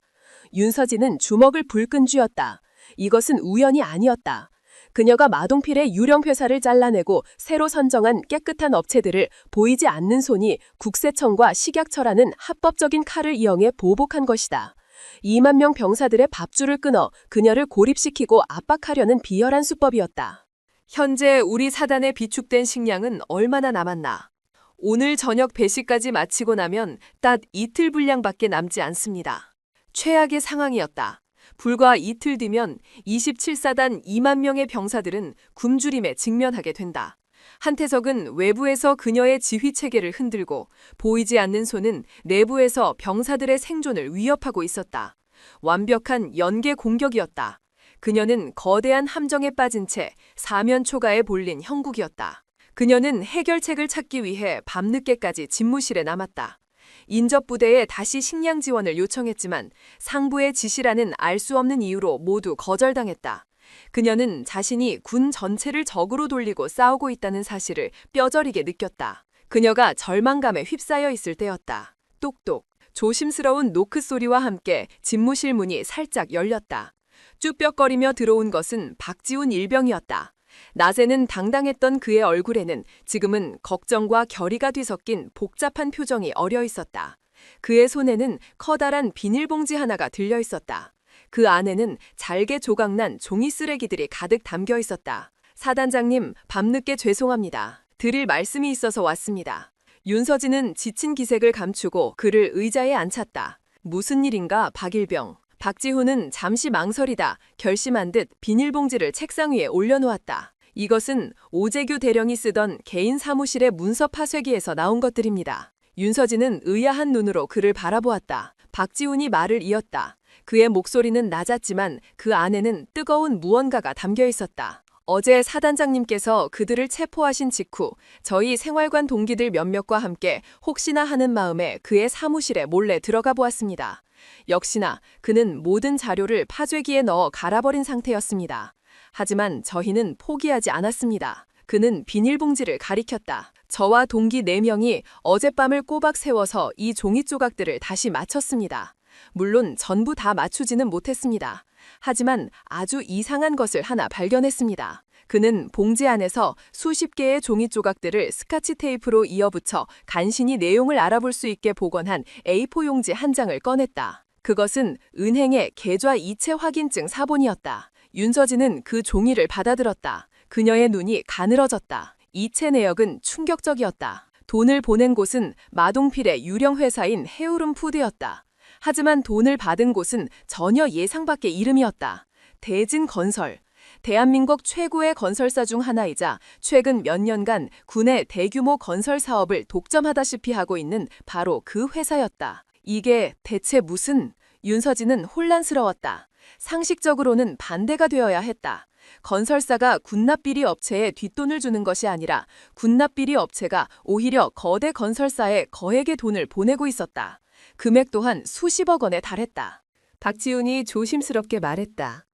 윤서진은 주먹을 불끈 쥐었다. 이것은 우연이 아니었다. 그녀가 마동필의 유령 회사를 잘라내고 새로 선정한 깨끗한 업체들을 보이지 않는 손이 국세청과 식약처라는 합법적인 칼을 이용해 보복한 것이다. 2만 명 병사들의 밥줄을 끊어 그녀를 고립시키고 압박하려는 비열한 수법이었다. 현재 우리 사단에 비축된 식량은 얼마나 남았나? 오늘 저녁 배식까지 마치고 나면 딱 이틀 분량밖에 남지 않습니다. 최악의 상황이었다. 불과 이틀 뒤면 27사단 2만 명의 병사들은 굶주림에 직면하게 된다. 한태석은 외부에서 그녀의 지휘체계를 흔들고 보이지 않는 손은 내부에서 병사들의 생존을 위협하고 있었다. 완벽한 연계 공격이었다. 그녀는 거대한 함정에 빠진 채 사면 초가에 몰린 형국이었다. 그녀는 해결책을 찾기 위해 밤늦게까지 집무실에 남았다. 인접부대에 다시 식량 지원을 요청했지만 상부의 지시라는 알 수 없는 이유로 모두 거절당했다. 그녀는 자신이 군 전체를 적으로 돌리고 싸우고 있다는 사실을 뼈저리게 느꼈다. 그녀가 절망감에 휩싸여 있을 때였다. 똑똑. 조심스러운 노크 소리와 함께 집무실 문이 살짝 열렸다. 쭈뼛거리며 들어온 것은 박지훈 일병이었다. 낮에는 당당했던 그의 얼굴에는 지금은 걱정과 결의가 뒤섞인 복잡한 표정이 어려 있었다. 그의 손에는 커다란 비닐봉지 하나가 들려 있었다. 그 안에는 잘게 조각난 종이 쓰레기들이 가득 담겨 있었다. 사단장님, 밤늦게 죄송합니다. 드릴 말씀이 있어서 왔습니다. 윤서진은 지친 기색을 감추고 그를 의자에 앉혔다. 무슨 일인가, 박일병. 박지훈은 잠시 망설이다 결심한 듯 비닐봉지를 책상 위에 올려놓았다. 이것은 오재규 대령이 쓰던 개인 사무실의 문서 파쇄기에서 나온 것들입니다. 윤서진은 의아한 눈으로 그를 바라보았다. 박지훈이 말을 이었다. 그의 목소리는 낮았지만 그 안에는 뜨거운 무언가가 담겨 있었다. 어제 사단장님께서 그들을 체포하신 직후 저희 생활관 동기들 몇몇과 함께 혹시나 하는 마음에 그의 사무실에 몰래 들어가 보았습니다. 역시나 그는 모든 자료를 파쇄기에 넣어 갈아버린 상태였습니다. 하지만 저희는 포기하지 않았습니다. 그는 비닐봉지를 가리켰다. 저와 동기 4명이 어젯밤을 꼬박 세워서 이 종이 조각들을 다시 맞췄습니다. 물론 전부 다 맞추지는 못했습니다. 하지만 아주 이상한 것을 하나 발견했습니다. 그는 봉지 안에서 수십 개의 종이 조각들을 스카치 테이프로 이어붙여 간신히 내용을 알아볼 수 있게 복원한 A4 용지 한 장을 꺼냈다. 그것은 은행의 계좌 이체 확인증 사본이었다. 윤서진은 그 종이를 받아들었다. 그녀의 눈이 가늘어졌다. 이체 내역은 충격적이었다. 돈을 보낸 곳은 마동필의 유령 회사인 해오름 푸드였다. 하지만 돈을 받은 곳은 전혀 예상 밖의 이름이었다. 대진건설. 대한민국 최고의 건설사 중 하나이자 최근 몇 년간 군의 대규모 건설 사업을 독점하다시피 하고 있는 바로 그 회사였다. 이게 대체 무슨... 윤서진은 혼란스러웠다. 상식적으로는 반대가 되어야 했다. 건설사가 군납비리 업체에 뒷돈을 주는 것이 아니라 군납비리 업체가 오히려 거대 건설사에 거액의 돈을 보내고 있었다. 금액 또한 수십억 원에 달했다. 박지훈이 조심스럽게 말했다.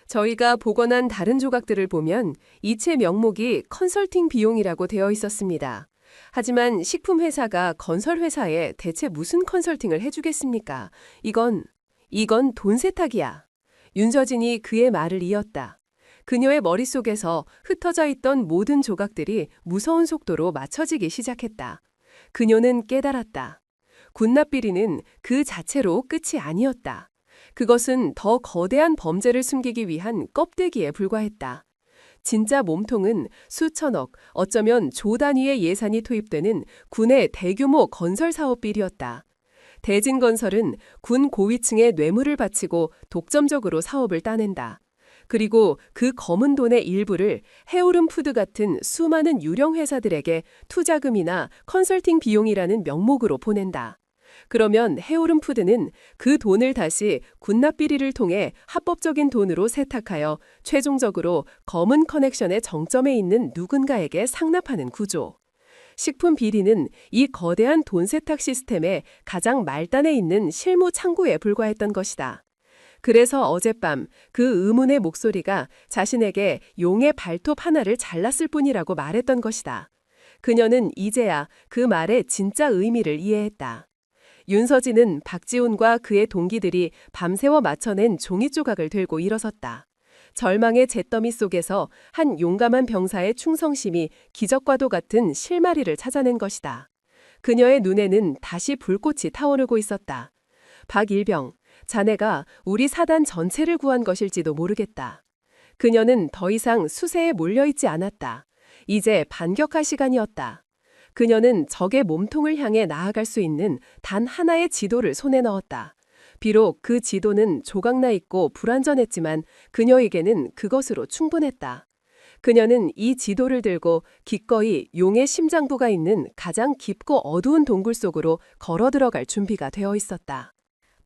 저희가 복원한 다른 조각들을 보면 이체 명목이 컨설팅 비용이라고 되어 있었습니다. 하지만 식품회사가 건설회사에 대체 무슨 컨설팅을 해주겠습니까? 이건 돈 세탁이야. 윤서진이 그의 말을 이었다. 그녀의 머릿속에서 흩어져 있던 모든 조각들이 무서운 속도로 맞춰지기 시작했다. 그녀는 깨달았다. 군납비리는 그 자체로 끝이 아니었다. 그것은 더 거대한 범죄를 숨기기 위한 껍데기에 불과했다. 진짜 몸통은 수천억, 어쩌면 조 단위의 예산이 투입되는 군의 대규모 건설 사업 비리였다. 대진건설은 군 고위층에 뇌물을 바치고 독점적으로 사업을 따낸다. 그리고 그 검은 돈의 일부를 해오름 푸드 같은 수많은 유령 회사들에게 투자금이나 컨설팅 비용이라는 명목으로 보낸다. 그러면 해오름 푸드는 그 돈을 다시 군납비리를 통해 합법적인 돈으로 세탁하여 최종적으로 검은 커넥션의 정점에 있는 누군가에게 상납하는 구조. 식품 비리는 이 거대한 돈 세탁 시스템의 가장 말단에 있는 실무 창구에 불과했던 것이다. 그래서 어젯밤 그 의문의 목소리가 자신에게 용의 발톱 하나를 잘랐을 뿐이라고 말했던 것이다. 그녀는 이제야 그 말의 진짜 의미를 이해했다. 윤서진은 박지훈과 그의 동기들이 밤새워 맞춰낸 종이 조각을 들고 일어섰다. 절망의 잿더미 속에서 한 용감한 병사의 충성심이 기적과도 같은 실마리를 찾아낸 것이다. 그녀의 눈에는 다시 불꽃이 타오르고 있었다. 박일병, 자네가 우리 사단 전체를 구한 것일지도 모르겠다. 그녀는 더 이상 수세에 몰려있지 않았다. 이제 반격할 시간이었다. 그녀는 적의 몸통을 향해 나아갈 수 있는 단 하나의 지도를 손에 넣었다. 비록 그 지도는 조각나 있고 불완전했지만 그녀에게는 그것으로 충분했다. 그녀는 이 지도를 들고 기꺼이 용의 심장부가 있는 가장 깊고 어두운 동굴 속으로 걸어 들어갈 준비가 되어 있었다.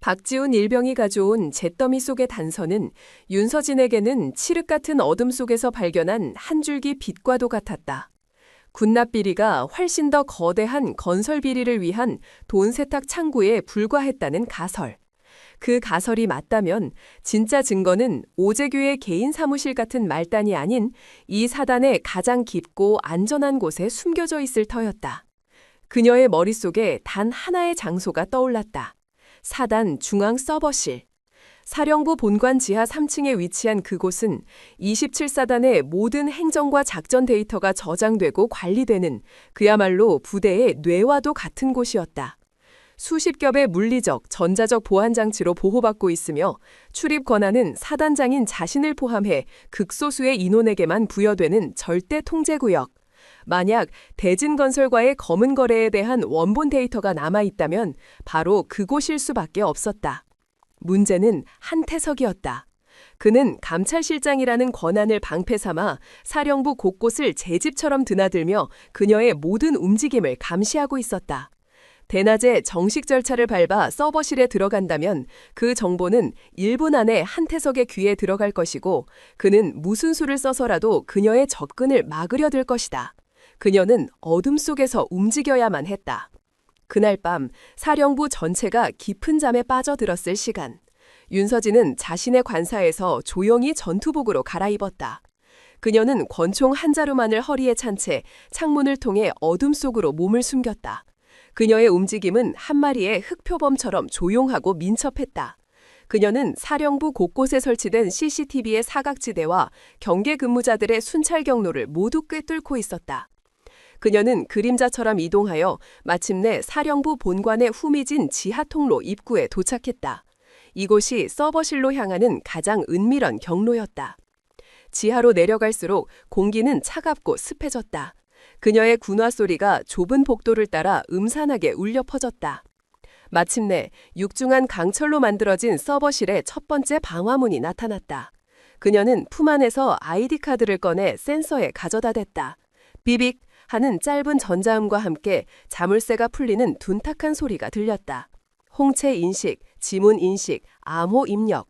박지훈 일병이 가져온 잿더미 속의 단서는 윤서진에게는 칠흑 같은 어둠 속에서 발견한 한 줄기 빛과도 같았다. 군납비리가 훨씬 더 거대한 건설비리를 위한 돈 세탁 창구에 불과했다는 가설. 그 가설이 맞다면 진짜 증거는 오재규의 개인 사무실 같은 말단이 아닌 이 사단의 가장 깊고 안전한 곳에 숨겨져 있을 터였다. 그녀의 머릿속에 단 하나의 장소가 떠올랐다. 사단 중앙 서버실. 사령부 본관 지하 3층에 위치한 그곳은 27사단의 모든 행정과 작전 데이터가 저장되고 관리되는 그야말로 부대의 뇌와도 같은 곳이었다. 수십 겹의 물리적, 전자적 보안 장치로 보호받고 있으며 출입 권한은 사단장인 자신을 포함해 극소수의 인원에게만 부여되는 절대 통제구역. 만약 대진건설과의 검은 거래에 대한 원본 데이터가 남아있다면 바로 그곳일 수밖에 없었다. 문제는 한태석이었다. 그는 감찰실장이라는 권한을 방패 삼아 사령부 곳곳을 제 집처럼 드나들며 그녀의 모든 움직임을 감시하고 있었다. 대낮에 정식 절차를 밟아 서버실에 들어간다면 그 정보는 1분 안에 한태석의 귀에 들어갈 것이고 그는 무슨 수를 써서라도 그녀의 접근을 막으려 들 것이다. 그녀는 어둠 속에서 움직여야만 했다. 그날 밤 사령부 전체가 깊은 잠에 빠져들었을 시간. 윤서진은 자신의 관사에서 조용히 전투복으로 갈아입었다. 그녀는 권총 한 자루만을 허리에 찬 채 창문을 통해 어둠 속으로 몸을 숨겼다. 그녀의 움직임은 한 마리의 흑표범처럼 조용하고 민첩했다. 그녀는 사령부 곳곳에 설치된 CCTV의 사각지대와 경계 근무자들의 순찰 경로를 모두 꿰뚫고 있었다. 그녀는 그림자처럼 이동하여 마침내 사령부 본관의 후미진 지하 통로 입구에 도착했다. 이곳이 서버실로 향하는 가장 은밀한 경로였다. 지하로 내려갈수록 공기는 차갑고 습해졌다. 그녀의 군화 소리가 좁은 복도를 따라 음산하게 울려 퍼졌다. 마침내 육중한 강철로 만들어진 서버실의 첫 번째 방화문이 나타났다. 그녀는 품 안에서 아이디 카드를 꺼내 센서에 가져다 댔다. 비빅 하는 짧은 전자음과 함께 자물쇠가 풀리는 둔탁한 소리가 들렸다. 홍채 인식, 지문 인식, 암호 입력.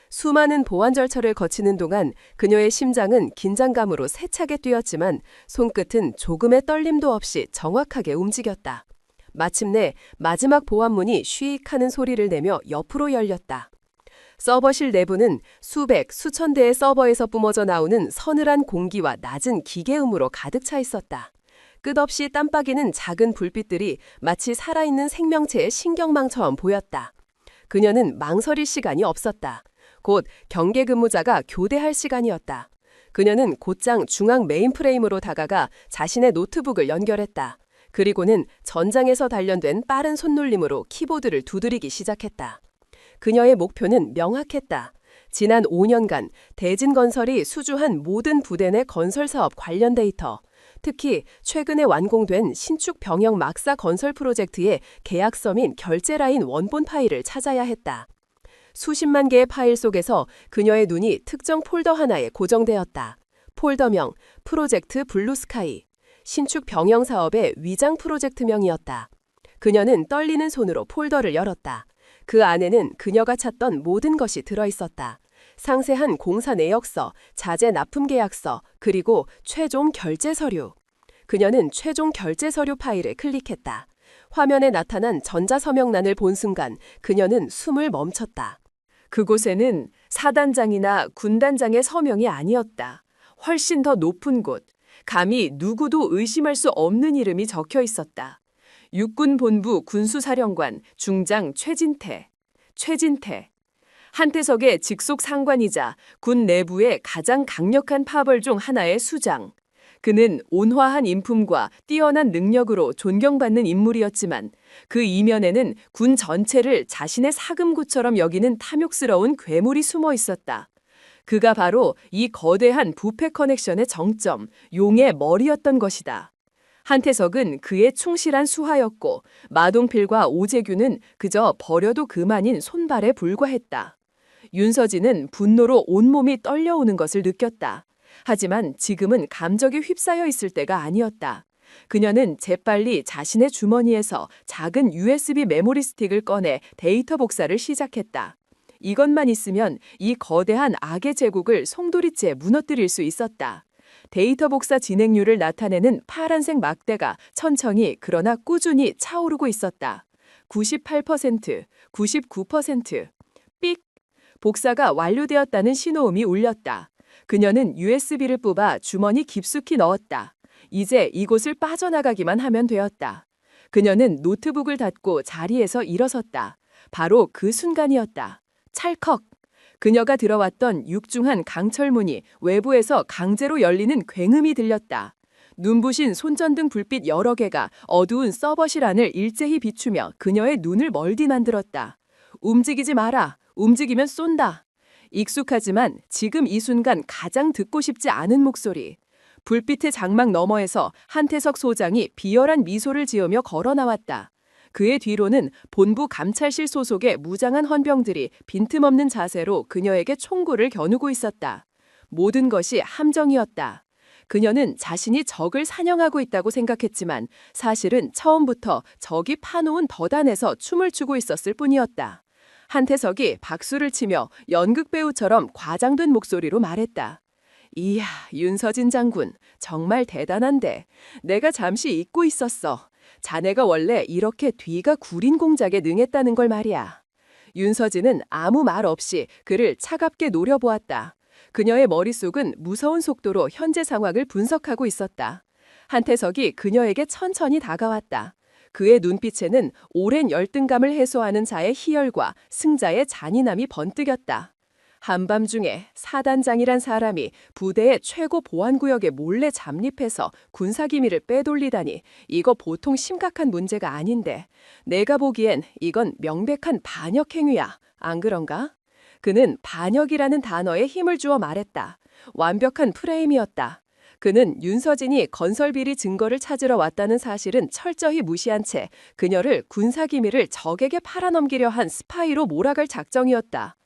수많은 보안 절차를 거치는 동안 그녀의 심장은 긴장감으로 세차게 뛰었지만 손끝은 조금의 떨림도 없이 정확하게 움직였다. 마침내 마지막 보안문이 쉬익 하는 소리를 내며 옆으로 열렸다. 서버실 내부는 수백, 수천 대의 서버에서 뿜어져 나오는 서늘한 공기와 낮은 기계음으로 가득 차 있었다. 끝없이 땀빠기는 작은 불빛들이 마치 살아있는 생명체의 신경망처럼 보였다. 그녀는 망설일 시간이 없었다. 곧 경계 근무자가 교대할 시간이었다. 그녀는 곧장 중앙 메인프레임으로 다가가 자신의 노트북을 연결했다. 그리고는 전장에서 단련된 빠른 손놀림으로 키보드를 두드리기 시작했다. 그녀의 목표는 명확했다. 지난 5년간 대진건설이 수주한 모든 부대 내 건설사업 관련 데이터, 특히 최근에 완공된 신축 병영 막사 건설 프로젝트의 계약서 및 결제 라인 원본 파일을 찾아야 했다. 수십만 개의 파일 속에서 그녀의 눈이 특정 폴더 하나에 고정되었다. 폴더명 프로젝트 블루스카이. 신축 병영 사업의 위장 프로젝트명이었다. 그녀는 떨리는 손으로 폴더를 열었다. 그 안에는 그녀가 찾던 모든 것이 들어있었다. 상세한 공사 내역서, 자재 납품 계약서, 그리고 최종 결제 서류. 그녀는 최종 결제 서류 파일을 클릭했다. 화면에 나타난 전자서명란을 본 순간 그녀는 숨을 멈췄다. 그곳에는 사단장이나 군단장의 서명이 아니었다. 훨씬 더 높은 곳, 감히 누구도 의심할 수 없는 이름이 적혀 있었다. 육군본부 군수사령관 중장 최진태. 한태석의 직속 상관이자 군 내부의 가장 강력한 파벌 중 하나의 수장. 그는 온화한 인품과 뛰어난 능력으로 존경받는 인물이었지만 그 이면에는 군 전체를 자신의 사금구처럼 여기는 탐욕스러운 괴물이 숨어 있었다. 그가 바로 이 거대한 부패 커넥션의 정점, 용의 머리였던 것이다. 한태석은 그의 충실한 수하였고 마동필과 오재규는 그저 버려도 그만인 손발에 불과했다. 윤서진은 분노로 온몸이 떨려오는 것을 느꼈다. 하지만 지금은 감정에 휩싸여 있을 때가 아니었다. 그녀는 재빨리 자신의 주머니에서 작은 USB 메모리 스틱을 꺼내 데이터 복사를 시작했다. 이것만 있으면 이 거대한 악의 제국을 송두리째 무너뜨릴 수 있었다. 데이터 복사 진행률을 나타내는 파란색 막대가 천천히 그러나 꾸준히 차오르고 있었다. 98%, 99%. 삑! 복사가 완료되었다는 신호음이 울렸다. 그녀는 USB를 뽑아 주머니 깊숙이 넣었다. 이제 이곳을 빠져나가기만 하면 되었다. 그녀는 노트북을 닫고 자리에서 일어섰다. 바로 그 순간이었다. 찰컥! 그녀가 들어왔던 육중한 강철문이 외부에서 강제로 열리는 굉음이 들렸다. 눈부신 손전등 불빛 여러 개가 어두운 서버실 안을 일제히 비추며 그녀의 눈을 멀디 만들었다. 움직이지 마라. 움직이면 쏜다. 익숙하지만 지금 이 순간 가장 듣고 싶지 않은 목소리. 불빛의 장막 너머에서 한태석 소장이 비열한 미소를 지으며 걸어 나왔다. 그의 뒤로는 본부 감찰실 소속의 무장한 헌병들이 빈틈없는 자세로 그녀에게 총구를 겨누고 있었다. 모든 것이 함정이었다. 그녀는 자신이 적을 사냥하고 있다고 생각했지만 사실은 처음부터 적이 파놓은 덫안에서 춤을 추고 있었을 뿐이었다. 한태석이 박수를 치며 연극배우처럼 과장된 목소리로 말했다. 이야, 윤서진 장군, 정말 대단한데. 내가 잠시 잊고 있었어. 자네가 원래 이렇게 뒤가 구린 공작에 능했다는 걸 말이야. 윤서진은 아무 말 없이 그를 차갑게 노려보았다. 그녀의 머릿속은 무서운 속도로 현재 상황을 분석하고 있었다. 한태석이 그녀에게 천천히 다가왔다. 그의 눈빛에는 오랜 열등감을 해소하는 자의 희열과 승자의 잔인함이 번뜩였다. 한밤중에 사단장이란 사람이 부대의 최고 보안구역에 몰래 잠입해서 군사기밀을 빼돌리다니 이거 보통 심각한 문제가 아닌데 내가 보기엔 이건 명백한 반역 행위야. 안 그런가? 그는 반역이라는 단어에 힘을 주어 말했다. 완벽한 프레임이었다. 그는 윤서진이 건설비리 증거를 찾으러 왔다는 사실은 철저히 무시한 채 그녀를 군사기밀을 적에게 팔아넘기려 한 스파이로 몰아갈 작정이었다.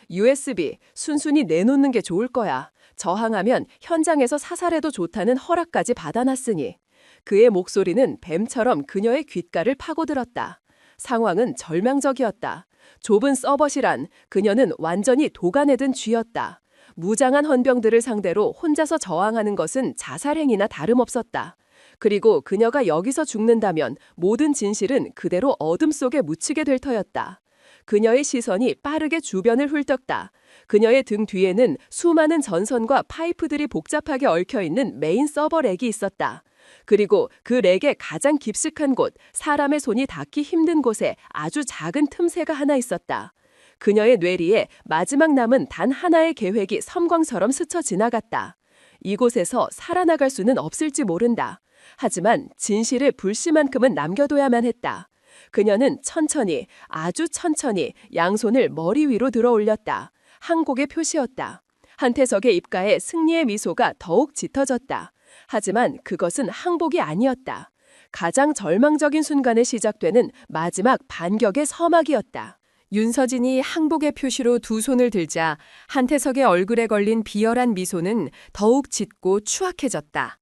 USB 순순히 내놓는 게 좋을 거야. 저항하면 현장에서 사살해도 좋다는 허락까지 받아놨으니. 그의 목소리는 뱀처럼 그녀의 귓가를 파고들었다. 상황은 절망적이었다. 좁은 서버시란 그녀는 완전히 도간에 든 쥐였다. 무장한 헌병들을 상대로 혼자서 저항하는 것은 자살행위나 다름없었다. 그리고 그녀가 여기서 죽는다면 모든 진실은 그대로 어둠 속에 묻히게 될 터였다. 그녀의 시선이 빠르게 주변을 훑었다. 그녀의 등 뒤에는 수많은 전선과 파이프들이 복잡하게 얽혀있는 메인 서버 렉이 있었다. 그리고 그 렉의 가장 깊숙한 곳, 사람의 손이 닿기 힘든 곳에 아주 작은 틈새가 하나 있었다. 그녀의 뇌리에 마지막 남은 단 하나의 계획이 섬광처럼 스쳐 지나갔다. 이곳에서 살아나갈 수는 없을지 모른다. 하지만 진실의 불씨만큼은 남겨둬야만 했다. 그녀는 천천히, 아주 천천히 양손을 머리 위로 들어 올렸다. 항복의 표시였다. 한태석의 입가에 승리의 미소가 더욱 짙어졌다. 하지만 그것은 항복이 아니었다. 가장 절망적인 순간에 시작되는 마지막 반격의 서막이었다. 윤서진이 항복의 표시로 두 손을 들자 한태석의 얼굴에 걸린 비열한 미소는 더욱 짙고 추악해졌다.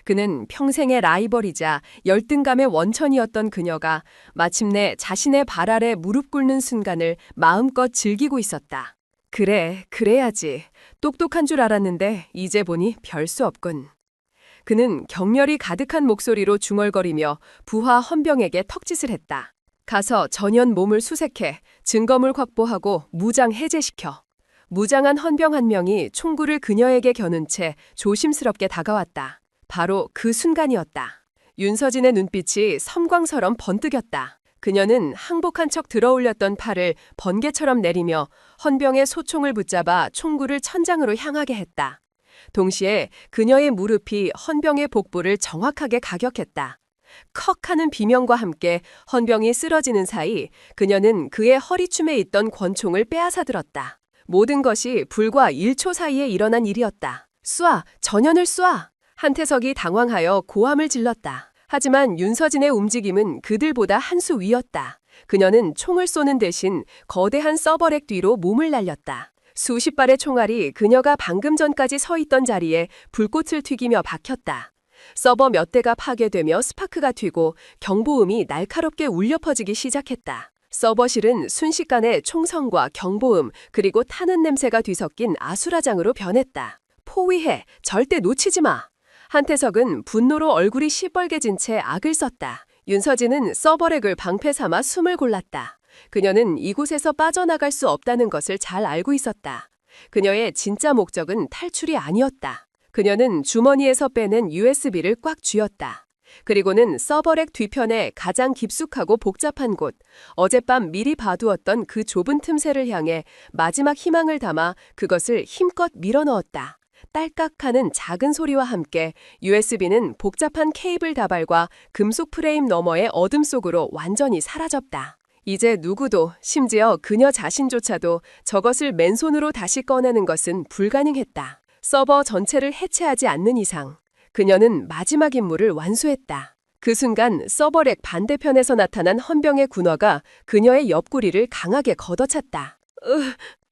그는 평생의 라이벌이자 열등감의 원천이었던 그녀가 마침내 자신의 발 아래 무릎 꿇는 순간을 마음껏 즐기고 있었다. 그래, 그래야지. 똑똑한 줄 알았는데 이제 보니 별 수 없군. 그는 격렬이 가득한 목소리로 중얼거리며 부하 헌병에게 턱짓을 했다. 가서 전연 몸을 수색해 증거물 확보하고 무장 해제시켜. 무장한 헌병 한 명이 총구를 그녀에게 겨눈 채 조심스럽게 다가왔다. 바로 그 순간이었다. 윤서진의 눈빛이 섬광처럼 번뜩였다. 그녀는 항복한 척 들어올렸던 팔을 번개처럼 내리며 헌병의 소총을 붙잡아 총구를 천장으로 향하게 했다. 동시에 그녀의 무릎이 헌병의 복부를 정확하게 가격했다. 컥 하는 비명과 함께 헌병이 쓰러지는 사이 그녀는 그의 허리춤에 있던 권총을 빼앗아 들었다. 모든 것이 불과 1초 사이에 일어난 일이었다. 쏴! 전연을 쏴! 한태석이 당황하여 고함을 질렀다. 하지만 윤서진의 움직임은 그들보다 한 수 위였다. 그녀는 총을 쏘는 대신 거대한 서버렉 뒤로 몸을 날렸다. 수십 발의 총알이 그녀가 방금 전까지 서 있던 자리에 불꽃을 튀기며 박혔다. 서버 몇 대가 파괴되며 스파크가 튀고 경보음이 날카롭게 울려 퍼지기 시작했다. 서버실은 순식간에 총성과 경보음 그리고 타는 냄새가 뒤섞인 아수라장으로 변했다. 포위해! 절대 놓치지 마! 한태석은 분노로 얼굴이 시뻘개진 채 악을 썼다. 윤서진은 서버렉을 방패 삼아 숨을 골랐다. 그녀는 이곳에서 빠져나갈 수 없다는 것을 잘 알고 있었다. 그녀의 진짜 목적은 탈출이 아니었다. 그녀는 주머니에서 빼낸 USB를 꽉 쥐었다. 그리고는 서버렉 뒤편에 가장 깊숙하고 복잡한 곳, 어젯밤 미리 봐두었던 그 좁은 틈새를 향해 마지막 희망을 담아 그것을 힘껏 밀어넣었다. 딸깍하는 작은 소리와 함께 USB는 복잡한 케이블 다발과 금속 프레임 너머의 어둠 속으로 완전히 사라졌다. 이제 누구도, 심지어 그녀 자신조차도 저것을 맨손으로 다시 꺼내는 것은 불가능했다. 서버 전체를 해체하지 않는 이상 그녀는 마지막 임무를 완수했다. 그 순간 서버렉 반대편에서 나타난 헌병의 군화가 그녀의 옆구리를 강하게 걷어찼다.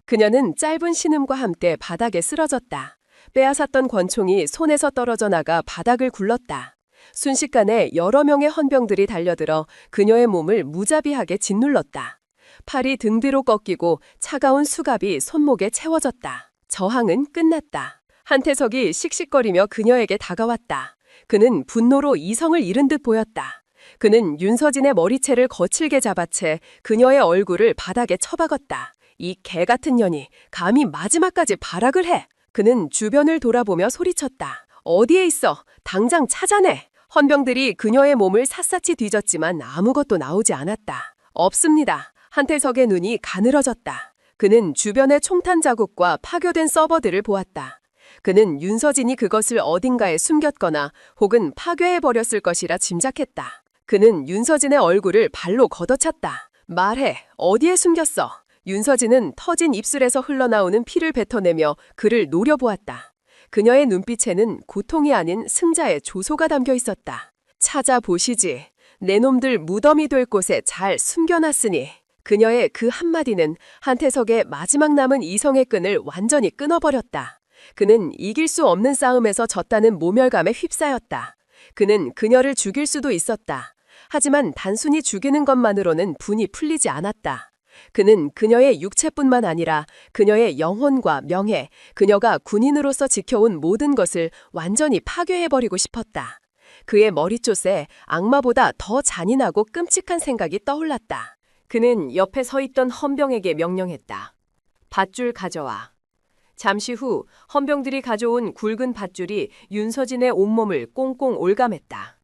그녀는 짧은 신음과 함께 바닥에 쓰러졌다. 빼앗았던 권총이 손에서 떨어져 나가 바닥을 굴렀다. 순식간에 여러 명의 헌병들이 달려들어 그녀의 몸을 무자비하게 짓눌렀다. 팔이 등 뒤로 꺾이고 차가운 수갑이 손목에 채워졌다. 저항은 끝났다. 한태석이 씩씩거리며 그녀에게 다가왔다. 그는 분노로 이성을 잃은 듯 보였다. 그는 윤서진의 머리채를 거칠게 잡아채 그녀의 얼굴을 바닥에 쳐박았다. 이 개같은 년이 감히 마지막까지 발악을 해. 그는 주변을 돌아보며 소리쳤다. 어디에 있어? 당장 찾아내. 헌병들이 그녀의 몸을 샅샅이 뒤졌지만 아무것도 나오지 않았다. 없습니다. 한태석의 눈이 가늘어졌다. 그는 주변의 총탄 자국과 파괴된 서버들을 보았다. 그는 윤서진이 그것을 어딘가에 숨겼거나 혹은 파괴해버렸을 것이라 짐작했다. 그는 윤서진의 얼굴을 발로 걷어찼다. 말해, 어디에 숨겼어? 윤서진은 터진 입술에서 흘러나오는 피를 뱉어내며 그를 노려보았다. 그녀의 눈빛에는 고통이 아닌 승자의 조소가 담겨 있었다. 찾아보시지. 내 놈들 무덤이 될 곳에 잘 숨겨놨으니. 그녀의 그 한마디는 한태석의 마지막 남은 이성의 끈을 완전히 끊어버렸다. 그는 이길 수 없는 싸움에서 졌다는 모멸감에 휩싸였다. 그는 그녀를 죽일 수도 있었다. 하지만 단순히 죽이는 것만으로는 분이 풀리지 않았다. 그는 그녀의 육체뿐만 아니라 그녀의 영혼과 명예, 그녀가 군인으로서 지켜온 모든 것을 완전히 파괴해버리고 싶었다. 그의 머리쪽에 악마보다 더 잔인하고 끔찍한 생각이 떠올랐다. 그는 옆에 서 있던 헌병에게 명령했다. 밧줄 가져와. 잠시 후 헌병들이 가져온 굵은 밧줄이 윤서진의 온몸을 꽁꽁 올감했다.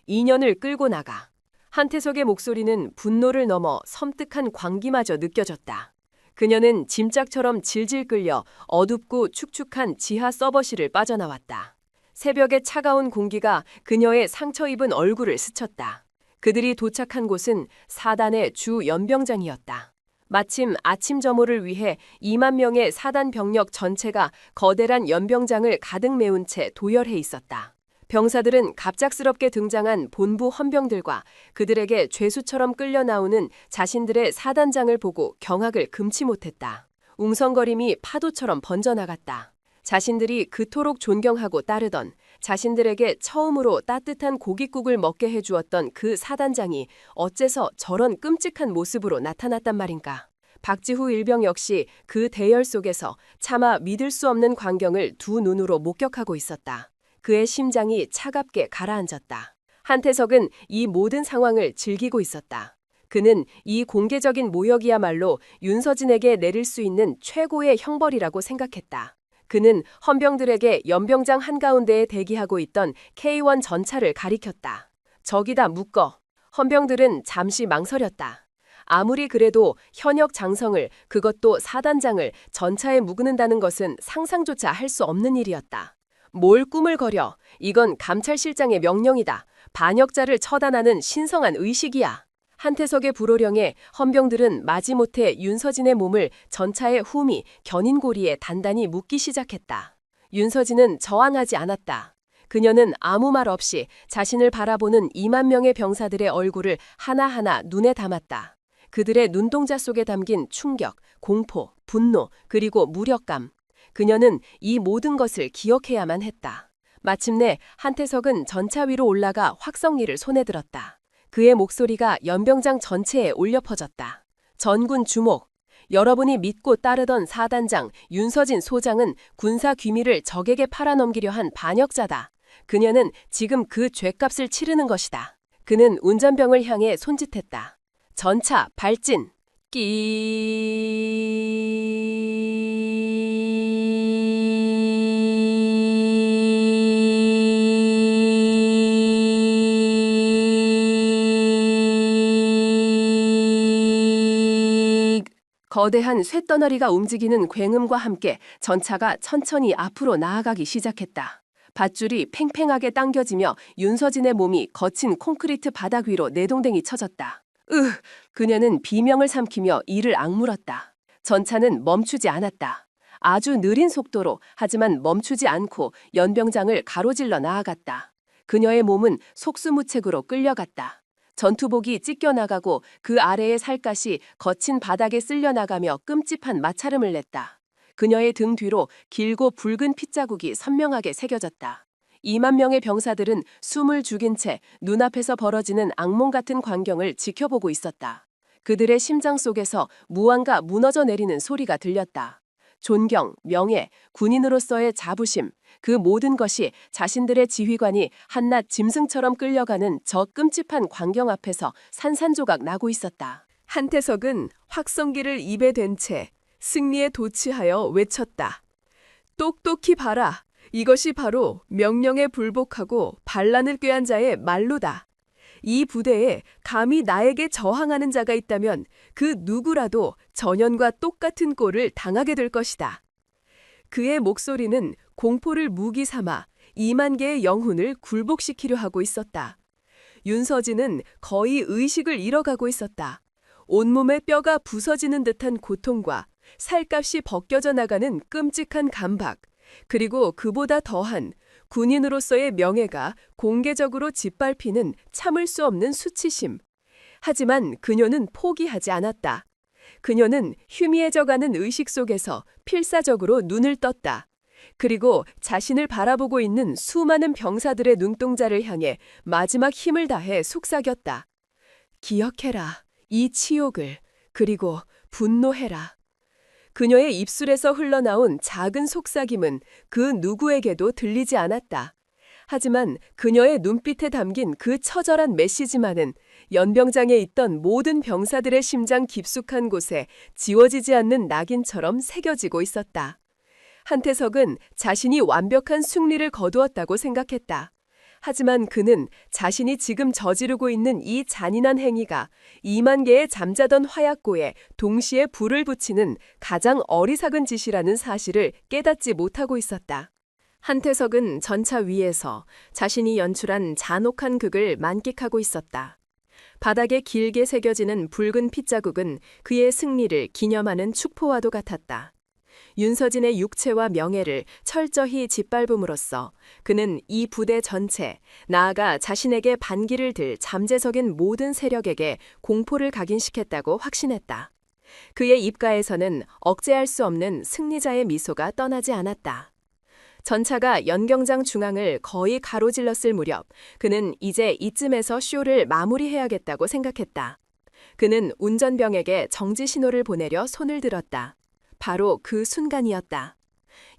인연을 끌고 나가. 한태석의 목소리는 분노를 넘어 섬뜩한 광기마저 느껴졌다. 그녀는 짐짝처럼 질질 끌려 어둡고 축축한 지하 서버실을 빠져나왔다. 새벽의 차가운 공기가 그녀의 상처 입은 얼굴을 스쳤다. 그들이 도착한 곳은 사단의 주 연병장이었다. 마침 아침 점호를 위해 2만 명의 사단 병력 전체가 거대한 연병장을 가득 메운 채 도열해 있었다. 병사들은 갑작스럽게 등장한 본부 헌병들과 그들에게 죄수처럼 끌려 나오는 자신들의 사단장을 보고 경악을 금치 못했다. 웅성거림이 파도처럼 번져나갔다. 자신들이 그토록 존경하고 따르던, 자신들에게 처음으로 따뜻한 고깃국을 먹게 해주었던 그 사단장이 어째서 저런 끔찍한 모습으로 나타났단 말인가. 박지후 일병 역시 그 대열 속에서 차마 믿을 수 없는 광경을 두 눈으로 목격하고 있었다. 그의 심장이 차갑게 가라앉았다. 한태석은 이 모든 상황을 즐기고 있었다. 그는 이 공개적인 모욕이야말로 윤서진에게 내릴 수 있는 최고의 형벌이라고 생각했다. 그는 헌병들에게 연병장 한가운데에 대기하고 있던 K1 전차를 가리켰다. 저기다 묶어. 헌병들은 잠시 망설였다. 아무리 그래도 현역 장성을, 그것도 사단장을 전차에 묵는다는 것은 상상조차 할 수 없는 일이었다. 뭘 꿈을 거려. 이건 감찰실장의 명령이다. 반역자를 처단하는 신성한 의식이야. 한태석의 불호령에 헌병들은 마지못해 윤서진의 몸을 전차의 후미, 견인고리에 단단히 묶기 시작했다. 윤서진은 저항하지 않았다. 그녀는 아무 말 없이 자신을 바라보는 2만 명의 병사들의 얼굴을 하나하나 눈에 담았다. 그들의 눈동자 속에 담긴 충격, 공포, 분노, 그리고 무력감. 그녀는 이 모든 것을 기억해야만 했다. 마침내 한태석은 전차 위로 올라가 확성기를 손에 들었다. 그의 목소리가 연병장 전체에 울려 퍼졌다. 전군 주목! 여러분이 믿고 따르던 사단장 윤서진 소장은 군사 귀밀을 적에게 팔아넘기려 한 반역자다. 그녀는 지금 그 죗값을 치르는 것이다. 그는 운전병을 향해 손짓했다. 전차 발진! 거대한 쇳덩어리가 움직이는 굉음과 함께 전차가 천천히 앞으로 나아가기 시작했다. 밧줄이 팽팽하게 당겨지며 윤서진의 몸이 거친 콘크리트 바닥 위로 내동댕이 쳐졌다. 그녀는 비명을 삼키며 이를 악물었다. 전차는 멈추지 않았다. 아주 느린 속도로 하지만 멈추지 않고 연병장을 가로질러 나아갔다. 그녀의 몸은 속수무책으로 끌려갔다. 전투복이 찢겨나가고 그 아래의 살갗이 거친 바닥에 쓸려나가며 끔찍한 마찰음을 냈다. 그녀의 등 뒤로 길고 붉은 핏자국이 선명하게 새겨졌다. 2만 명의 병사들은 숨을 죽인 채 눈앞에서 벌어지는 악몽 같은 광경을 지켜보고 있었다. 그들의 심장 속에서 무언가 무너져 내리는 소리가 들렸다. 존경, 명예, 군인으로서의 자부심, 그 모든 것이 자신들의 지휘관이 한낱 짐승처럼 끌려가는 저 끔찍한 광경 앞에서 산산조각 나고 있었다. 한태석은 확성기를 입에 댄 채 승리에 도취하여 외쳤다. 똑똑히 봐라. 이것이 바로 명령에 불복하고 반란을 꾀한 자의 말로다. 이 부대에 감히 나에게 저항하는 자가 있다면 그 누구라도 전현과 똑같은 꼴을 당하게 될 것이다. 그의 목소리는 공포를 무기 삼아 2만 개의 영혼을 굴복시키려 하고 있었다. 윤서진은 거의 의식을 잃어가고 있었다. 온몸의 뼈가 부서지는 듯한 고통과 살갗이 벗겨져 나가는 끔찍한 감박, 그리고 그보다 더한 군인으로서의 명예가 공개적으로 짓밟히는 참을 수 없는 수치심. 하지만 그녀는 포기하지 않았다. 그녀는 희미해져가는 의식 속에서 필사적으로 눈을 떴다. 그리고 자신을 바라보고 있는 수많은 병사들의 눈동자를 향해 마지막 힘을 다해 속삭였다. 기억해라, 이 치욕을. 그리고 분노해라. 그녀의 입술에서 흘러나온 작은 속삭임은 그 누구에게도 들리지 않았다. 하지만 그녀의 눈빛에 담긴 그 처절한 메시지만은 연병장에 있던 모든 병사들의 심장 깊숙한 곳에 지워지지 않는 낙인처럼 새겨지고 있었다. 한태석은 자신이 완벽한 승리를 거두었다고 생각했다. 하지만 그는 자신이 지금 저지르고 있는 이 잔인한 행위가 2만 개의 잠자던 화약고에 동시에 불을 붙이는 가장 어리석은 짓이라는 사실을 깨닫지 못하고 있었다. 한태석은 전차 위에서 자신이 연출한 잔혹한 극을 만끽하고 있었다. 바닥에 길게 새겨지는 붉은 핏자국은 그의 승리를 기념하는 축포와도 같았다. 윤서진의 육체와 명예를 철저히 짓밟음으로써 그는 이 부대 전체, 나아가 자신에게 반기를 들 잠재적인 모든 세력에게 공포를 각인시켰다고 확신했다. 그의 입가에서는 억제할 수 없는 승리자의 미소가 떠나지 않았다. 전차가 연경장 중앙을 거의 가로질렀을 무렵 그는 이제 이쯤에서 쇼를 마무리해야겠다고 생각했다. 그는 운전병에게 정지 신호를 보내려 손을 들었다. 바로 그 순간이었다.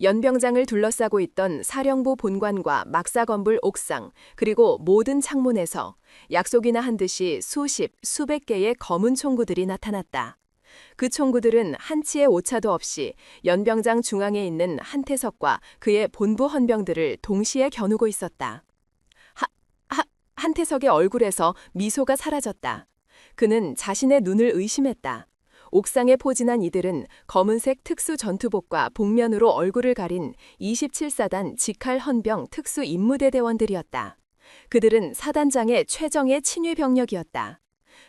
연병장을 둘러싸고 있던 사령부 본관과 막사건물 옥상, 그리고 모든 창문에서 약속이나 한 듯이 수십, 수백 개의 검은 총구들이 나타났다. 그 총구들은 한치의 오차도 없이 연병장 중앙에 있는 한태석과 그의 본부 헌병들을 동시에 겨누고 있었다. 한태석의 얼굴에서 미소가 사라졌다. 그는 자신의 눈을 의심했다. 옥상에 포진한 이들은 검은색 특수 전투복과 복면으로 얼굴을 가린 27사단 직할 헌병 특수 임무대 대원들이었다. 그들은 사단장의 최정예 친위 병력이었다.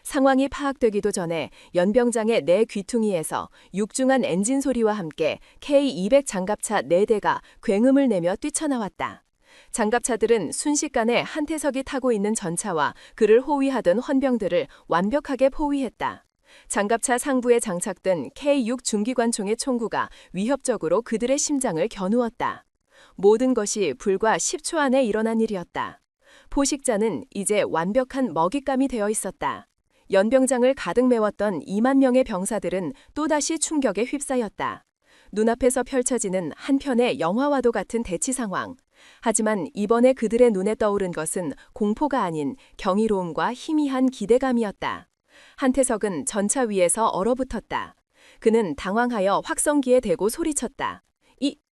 상황이 파악되기도 전에 연병장의 내 귀퉁이에서 육중한 엔진 소리와 함께 K200 장갑차 4대가 굉음을 내며 뛰쳐나왔다. 장갑차들은 순식간에 한태석이 타고 있는 전차와 그를 호위하던 헌병들을 완벽하게 포위했다. 장갑차 상부에 장착된 K6 중기관총의 총구가 위협적으로 그들의 심장을 겨누었다. 모든 것이 불과 10초 안에 일어난 일이었다. 포식자는 이제 완벽한 먹잇감이 되어 있었다. 연병장을 가득 메웠던 2만 명의 병사들은 또다시 충격에 휩싸였다. 눈앞에서 펼쳐지는 한편의 영화와도 같은 대치 상황. 하지만 이번에 그들의 눈에 떠오른 것은 공포가 아닌 경이로움과 희미한 기대감이었다. 한태석은 전차 위에서 얼어붙었다. 그는 당황하여 확성기에 대고 소리쳤다.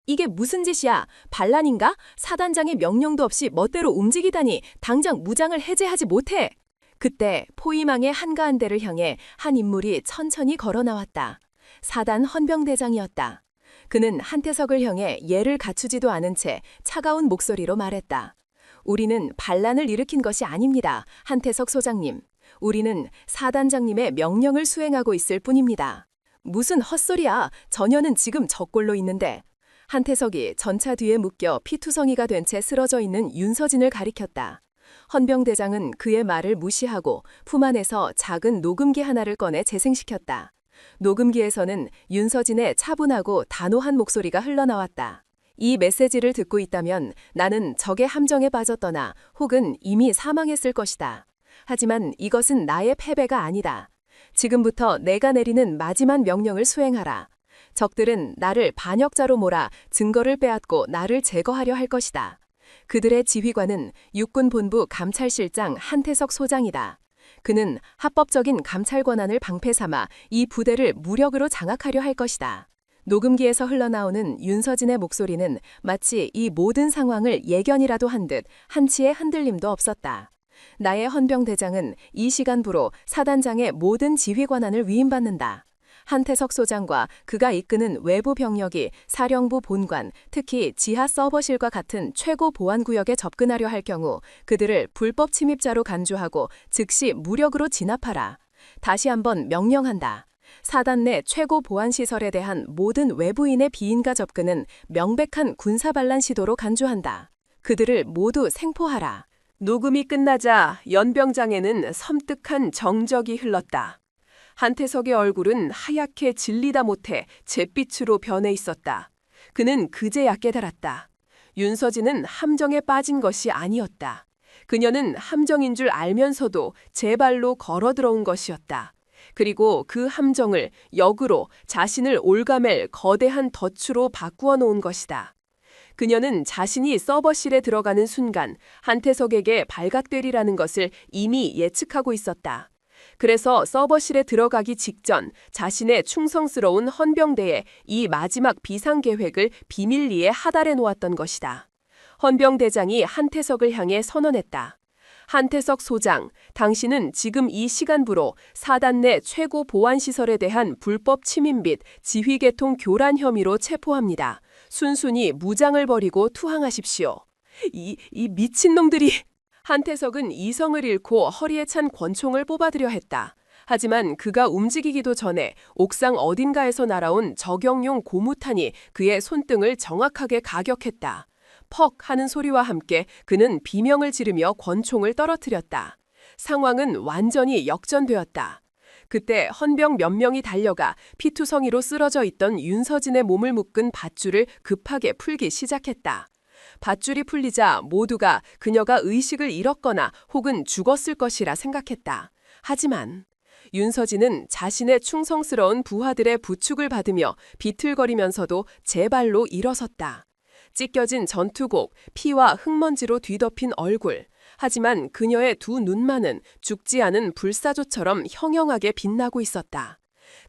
이게 무슨 짓이야? 반란인가? 사단장의 명령도 없이 멋대로 움직이다니 당장 무장을 해제하지 못해. 그때 포위망의 한가한대를 향해 한 인물이 천천히 걸어 나왔다. 사단 헌병대장이었다. 그는 한태석을 향해 예를 갖추지도 않은 채 차가운 목소리로 말했다. 우리는 반란을 일으킨 것이 아닙니다. 한태석 소장님. 우리는 사단장님의 명령을 수행하고 있을 뿐입니다. 무슨 헛소리야. 전혀는 지금 적골로 있는데. 한태석이 전차 뒤에 묶여 피투성이가 된 채 쓰러져 있는 윤서진을 가리켰다. 헌병대장은 그의 말을 무시하고 품 안에서 작은 녹음기 하나를 꺼내 재생시켰다. 녹음기에서는 윤서진의 차분하고 단호한 목소리가 흘러나왔다. 이 메시지를 듣고 있다면 나는 적의 함정에 빠졌거나 혹은 이미 사망했을 것이다. 하지만 이것은 나의 패배가 아니다. 지금부터 내가 내리는 마지막 명령을 수행하라. 적들은 나를 반역자로 몰아 증거를 빼앗고 나를 제거하려 할 것이다. 그들의 지휘관은 육군본부 감찰실장 한태석 소장이다. 그는 합법적인 감찰 권한을 방패 삼아 이 부대를 무력으로 장악하려 할 것이다. 녹음기에서 흘러나오는 윤서진의 목소리는 마치 이 모든 상황을 예견이라도 한 듯 한치의 흔들림도 없었다. 나의 헌병대장은 이 시간부로 사단장의 모든 지휘 권한을 위임받는다. 한태석 소장과 그가 이끄는 외부 병력이 사령부 본관, 특히 지하 서버실과 같은 최고 보안 구역에 접근하려 할 경우 그들을 불법 침입자로 간주하고 즉시 무력으로 진압하라. 다시 한번 명령한다. 사단 내 최고 보안 시설에 대한 모든 외부인의 비인가 접근은 명백한 군사반란 시도로 간주한다. 그들을 모두 생포하라. 녹음이 끝나자 연병장에는 섬뜩한 정적이 흘렀다. 한태석의 얼굴은 하얗게 질리다 못해 잿빛으로 변해 있었다. 그는 그제야 깨달았다. 윤서진은 함정에 빠진 것이 아니었다. 그녀는 함정인 줄 알면서도 제 발로 걸어 들어온 것이었다. 그리고 그 함정을 역으로 자신을 올가맬 거대한 덫으로 바꾸어 놓은 것이다. 그녀는 자신이 서버실에 들어가는 순간 한태석에게 발각되리라는 것을 이미 예측하고 있었다. 그래서 서버실에 들어가기 직전 자신의 충성스러운 헌병대에 이 마지막 비상계획을 비밀리에 하달해 놓았던 것이다. 헌병대장이 한태석을 향해 선언했다. 한태석 소장, 당신은 지금 이 시간부로 사단 내 최고 보안시설에 대한 불법 침입 및 지휘계통 교란 혐의로 체포합니다. 순순히 무장을 버리고 투항하십시오. 이 미친놈들이... 한태석은 이성을 잃고 허리에 찬 권총을 뽑아들여 했다. 하지만 그가 움직이기도 전에 옥상 어딘가에서 날아온 저격용 고무탄이 그의 손등을 정확하게 가격했다. 퍽 하는 소리와 함께 그는 비명을 지르며 권총을 떨어뜨렸다. 상황은 완전히 역전되었다. 그때 헌병 몇 명이 달려가 피투성이로 쓰러져 있던 윤서진의 몸을 묶은 밧줄을 급하게 풀기 시작했다. 밧줄이 풀리자 모두가 그녀가 의식을 잃었거나 혹은 죽었을 것이라 생각했다. 하지만 윤서진은 자신의 충성스러운 부하들의 부축을 받으며 비틀거리면서도 제 발로 일어섰다. 찢겨진 전투곡, 피와 흙먼지로 뒤덮인 얼굴. 하지만 그녀의 두 눈만은 죽지 않은 불사조처럼 형형하게 빛나고 있었다.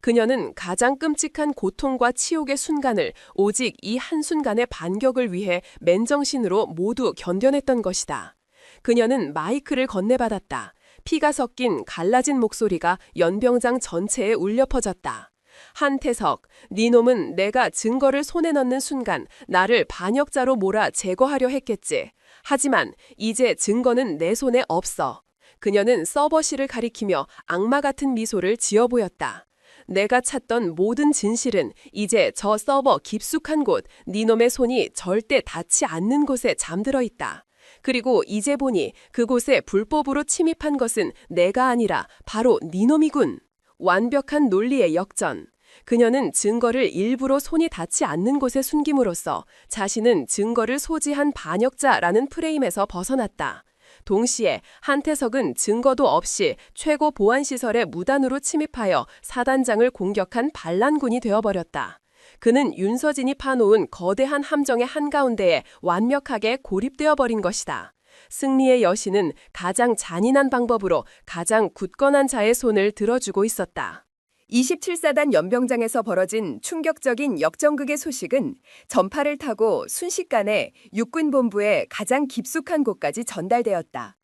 그녀는 가장 끔찍한 고통과 치욕의 순간을 오직 이 한순간의 반격을 위해 맨정신으로 모두 견뎌냈던 것이다. 그녀는 마이크를 건네받았다. 피가 섞인 갈라진 목소리가 연병장 전체에 울려 퍼졌다. 한태석, 네 놈은 내가 증거를 손에 넣는 순간 나를 반역자로 몰아 제거하려 했겠지. 하지만 이제 증거는 내 손에 없어. 그녀는 서버실을 가리키며 악마 같은 미소를 지어 보였다. 내가 찾던 모든 진실은 이제 저 서버 깊숙한 곳, 네 놈의 손이 절대 닿지 않는 곳에 잠들어 있다. 그리고 이제 보니 그곳에 불법으로 침입한 것은 내가 아니라 바로 네 놈이군. 완벽한 논리의 역전. 그녀는 증거를 일부러 손이 닿지 않는 곳에 숨김으로써 자신은 증거를 소지한 반역자라는 프레임에서 벗어났다. 동시에 한태석은 증거도 없이 최고 보안시설에 무단으로 침입하여 사단장을 공격한 반란군이 되어버렸다. 그는 윤서진이 파놓은 거대한 함정의 한가운데에 완벽하게 고립되어 버린 것이다. 승리의 여신은 가장 잔인한 방법으로 가장 굳건한 자의 손을 들어주고 있었다. 27사단 연병장에서 벌어진 충격적인 역전극의 소식은 전파를 타고 순식간에 육군본부의 가장 깊숙한 곳까지 전달되었다.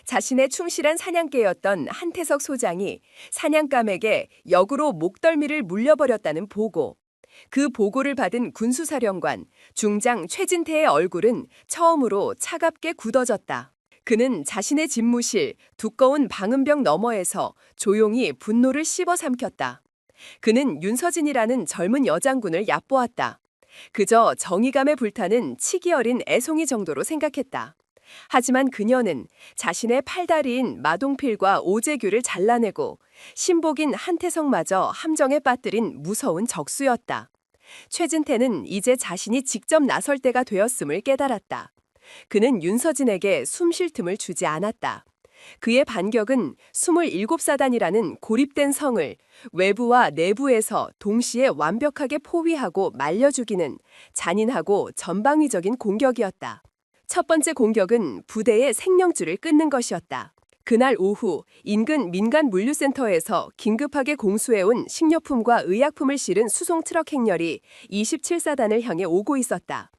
자신의 충실한 사냥개였던 한태석 소장이 사냥감에게 역으로 목덜미를 물려버렸다는 보고, 그 보고를 받은 군수사령관 중장 최진태의 얼굴은 처음으로 차갑게 굳어졌다. 그는 자신의 집무실 두꺼운 방음벽 너머에서 조용히 분노를 씹어삼켰다. 그는 윤서진이라는 젊은 여장군을 얕보았다. 그저 정의감에 불타는 치기 어린 애송이 정도로 생각했다. 하지만 그녀는 자신의 팔다리인 마동필과 오재규를 잘라내고 신복인 한태성마저 함정에 빠뜨린 무서운 적수였다. 최진태는 이제 자신이 직접 나설 때가 되었음을 깨달았다. 그는 윤서진에게 숨 쉴 틈을 주지 않았다. 그의 반격은 27사단이라는 고립된 성을 외부와 내부에서 동시에 완벽하게 포위하고 말려 죽이는 잔인하고 전방위적인 공격이었다. 첫 번째 공격은 부대의 생명줄을 끊는 것이었다. 그날 오후 인근 민간 물류센터에서 긴급하게 공수해온 식료품과 의약품을 실은 수송 트럭 행렬이 27사단을 향해 오고 있었다.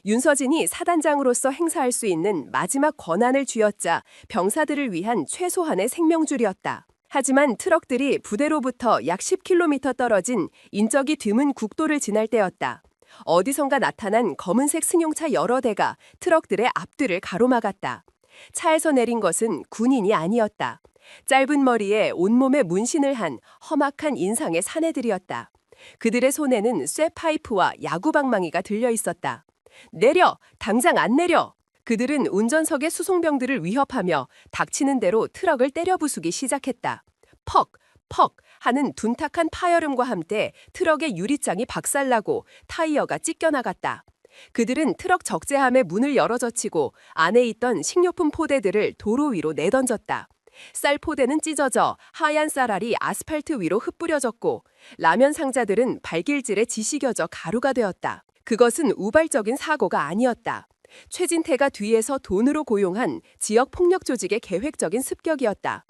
윤서진이 사단장으로서 행사할 수 있는 마지막 권한을 쥐어짜 병사들을 위한 최소한의 생명줄이었다. 하지만 트럭들이 부대로부터 약 10km 떨어진 인적이 드문 국도를 지날 때였다. 어디선가 나타난 검은색 승용차 여러 대가 트럭들의 앞뒤를 가로막았다. 차에서 내린 것은 군인이 아니었다. 짧은 머리에 온몸에 문신을 한 험악한 인상의 사내들이었다. 그들의 손에는 쇠파이프와 야구방망이가 들려 있었다. 내려! 당장 안 내려! 그들은 운전석의 수송병들을 위협하며 닥치는 대로 트럭을 때려 부수기 시작했다. 퍽! 퍽! 하는 둔탁한 파열음과 함께 트럭의 유리장이 박살나고 타이어가 찢겨나갔다. 그들은 트럭 적재함의 문을 열어젖히고 안에 있던 식료품 포대들을 도로 위로 내던졌다. 쌀 포대는 찢어져 하얀 쌀알이 아스팔트 위로 흩뿌려졌고 라면 상자들은 발길질에 지시겨져 가루가 되었다. 그것은 우발적인 사고가 아니었다. 최진태가 뒤에서 돈으로 고용한 지역 폭력 조직의 계획적인 습격이었다.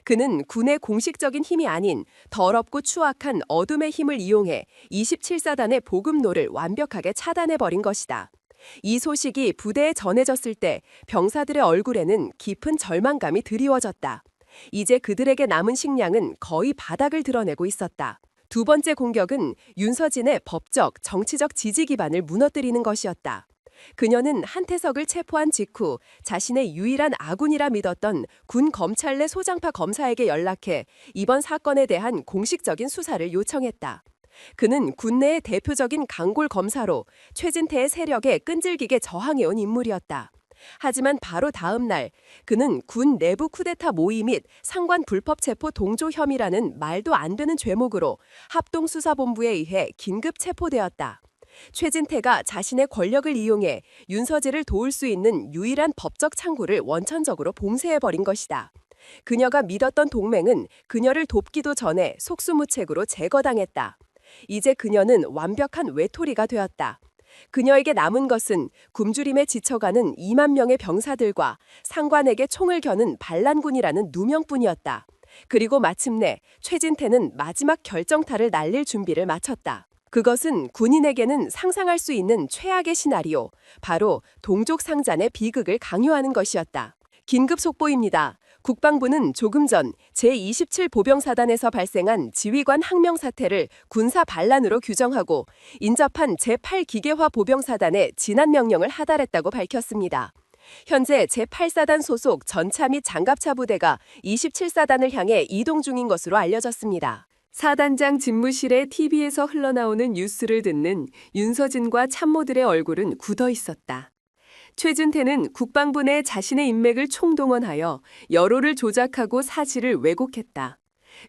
그는 군의 공식적인 힘이 아닌 더럽고 추악한 어둠의 힘을 이용해 27사단의 보급로를 완벽하게 차단해버린 것이다. 이 소식이 부대에 전해졌을 때 병사들의 얼굴에는 깊은 절망감이 드리워졌다. 이제 그들에게 남은 식량은 거의 바닥을 드러내고 있었다. 두 번째 공격은 윤서진의 법적, 정치적 지지 기반을 무너뜨리는 것이었다. 그녀는 한태석을 체포한 직후 자신의 유일한 아군이라 믿었던 군 검찰 내 소장파 검사에게 연락해 이번 사건에 대한 공식적인 수사를 요청했다. 그는 군내의 대표적인 강골 검사로 최진태의 세력에 끈질기게 저항해온 인물이었다. 하지만 바로 다음 날 그는 군 내부 쿠데타 모의 및 상관 불법 체포 동조 혐의라는 말도 안 되는 죄목으로 합동수사본부에 의해 긴급 체포되었다. 최진태가 자신의 권력을 이용해 윤서진을 도울 수 있는 유일한 법적 창구를 원천적으로 봉쇄해버린 것이다. 그녀가 믿었던 동맹은 그녀를 돕기도 전에 속수무책으로 제거당했다. 이제 그녀는 완벽한 외톨이가 되었다. 그녀에게 남은 것은 굶주림에 지쳐가는 2만 명의 병사들과 상관에게 총을 겨눈 반란군이라는 누명뿐이었다. 그리고 마침내 최진태는 마지막 결정타를 날릴 준비를 마쳤다. 그것은 군인에게는 상상할 수 있는 최악의 시나리오, 바로 동족 상잔의 비극을 강요하는 것이었다. 긴급 속보입니다. 국방부는 조금 전 제27보병사단에서 발생한 지휘관 항명 사태를 군사 반란으로 규정하고 인접한 제8기계화 보병사단에 진안 명령을 하달했다고 밝혔습니다. 현재 제8사단 소속 전차 및 장갑차 부대가 27사단을 향해 이동 중인 것으로 알려졌습니다. 사단장 집무실에 TV에서 흘러나오는 뉴스를 듣는 윤서진과 참모들의 얼굴은 굳어 있었다. 최진태는 국방부 내 자신의 인맥을 총동원하여 여론을 조작하고 사실을 왜곡했다.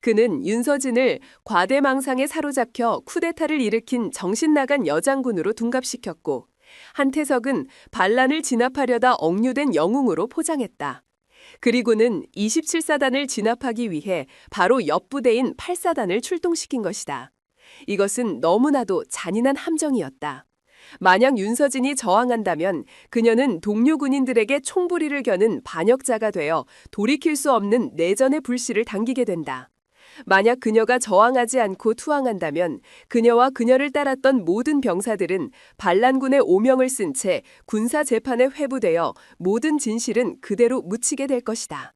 그는 윤서진을 과대망상에 사로잡혀 쿠데타를 일으킨 정신나간 여장군으로 둔갑시켰고 한태석은 반란을 진압하려다 억류된 영웅으로 포장했다. 그리고는 27사단을 진압하기 위해 바로 옆부대인 8사단을 출동시킨 것이다. 이것은 너무나도 잔인한 함정이었다. 만약 윤서진이 저항한다면 그녀는 동료 군인들에게 총부리를 겨는 반역자가 되어 돌이킬 수 없는 내전의 불씨를 당기게 된다. 만약 그녀가 저항하지 않고 투항한다면 그녀와 그녀를 따랐던 모든 병사들은 반란군의 오명을 쓴 채 군사재판에 회부되어 모든 진실은 그대로 묻히게 될 것이다.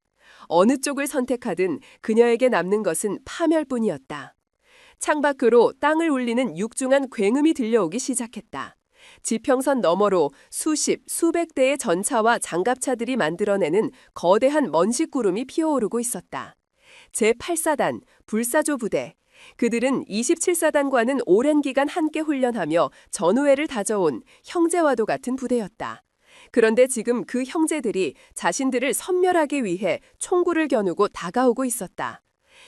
어느 쪽을 선택하든 그녀에게 남는 것은 파멸뿐이었다. 창밖으로 땅을 울리는 육중한 굉음이 들려오기 시작했다. 지평선 너머로 수십, 수백 대의 전차와 장갑차들이 만들어내는 거대한 먼지구름이 피어오르고 있었다. 제8사단, 불사조 부대, 그들은 27사단과는 오랜 기간 함께 훈련하며 전우회를 다져온 형제와도 같은 부대였다. 그런데 지금 그 형제들이 자신들을 섬멸하기 위해 총구를 겨누고 다가오고 있었다.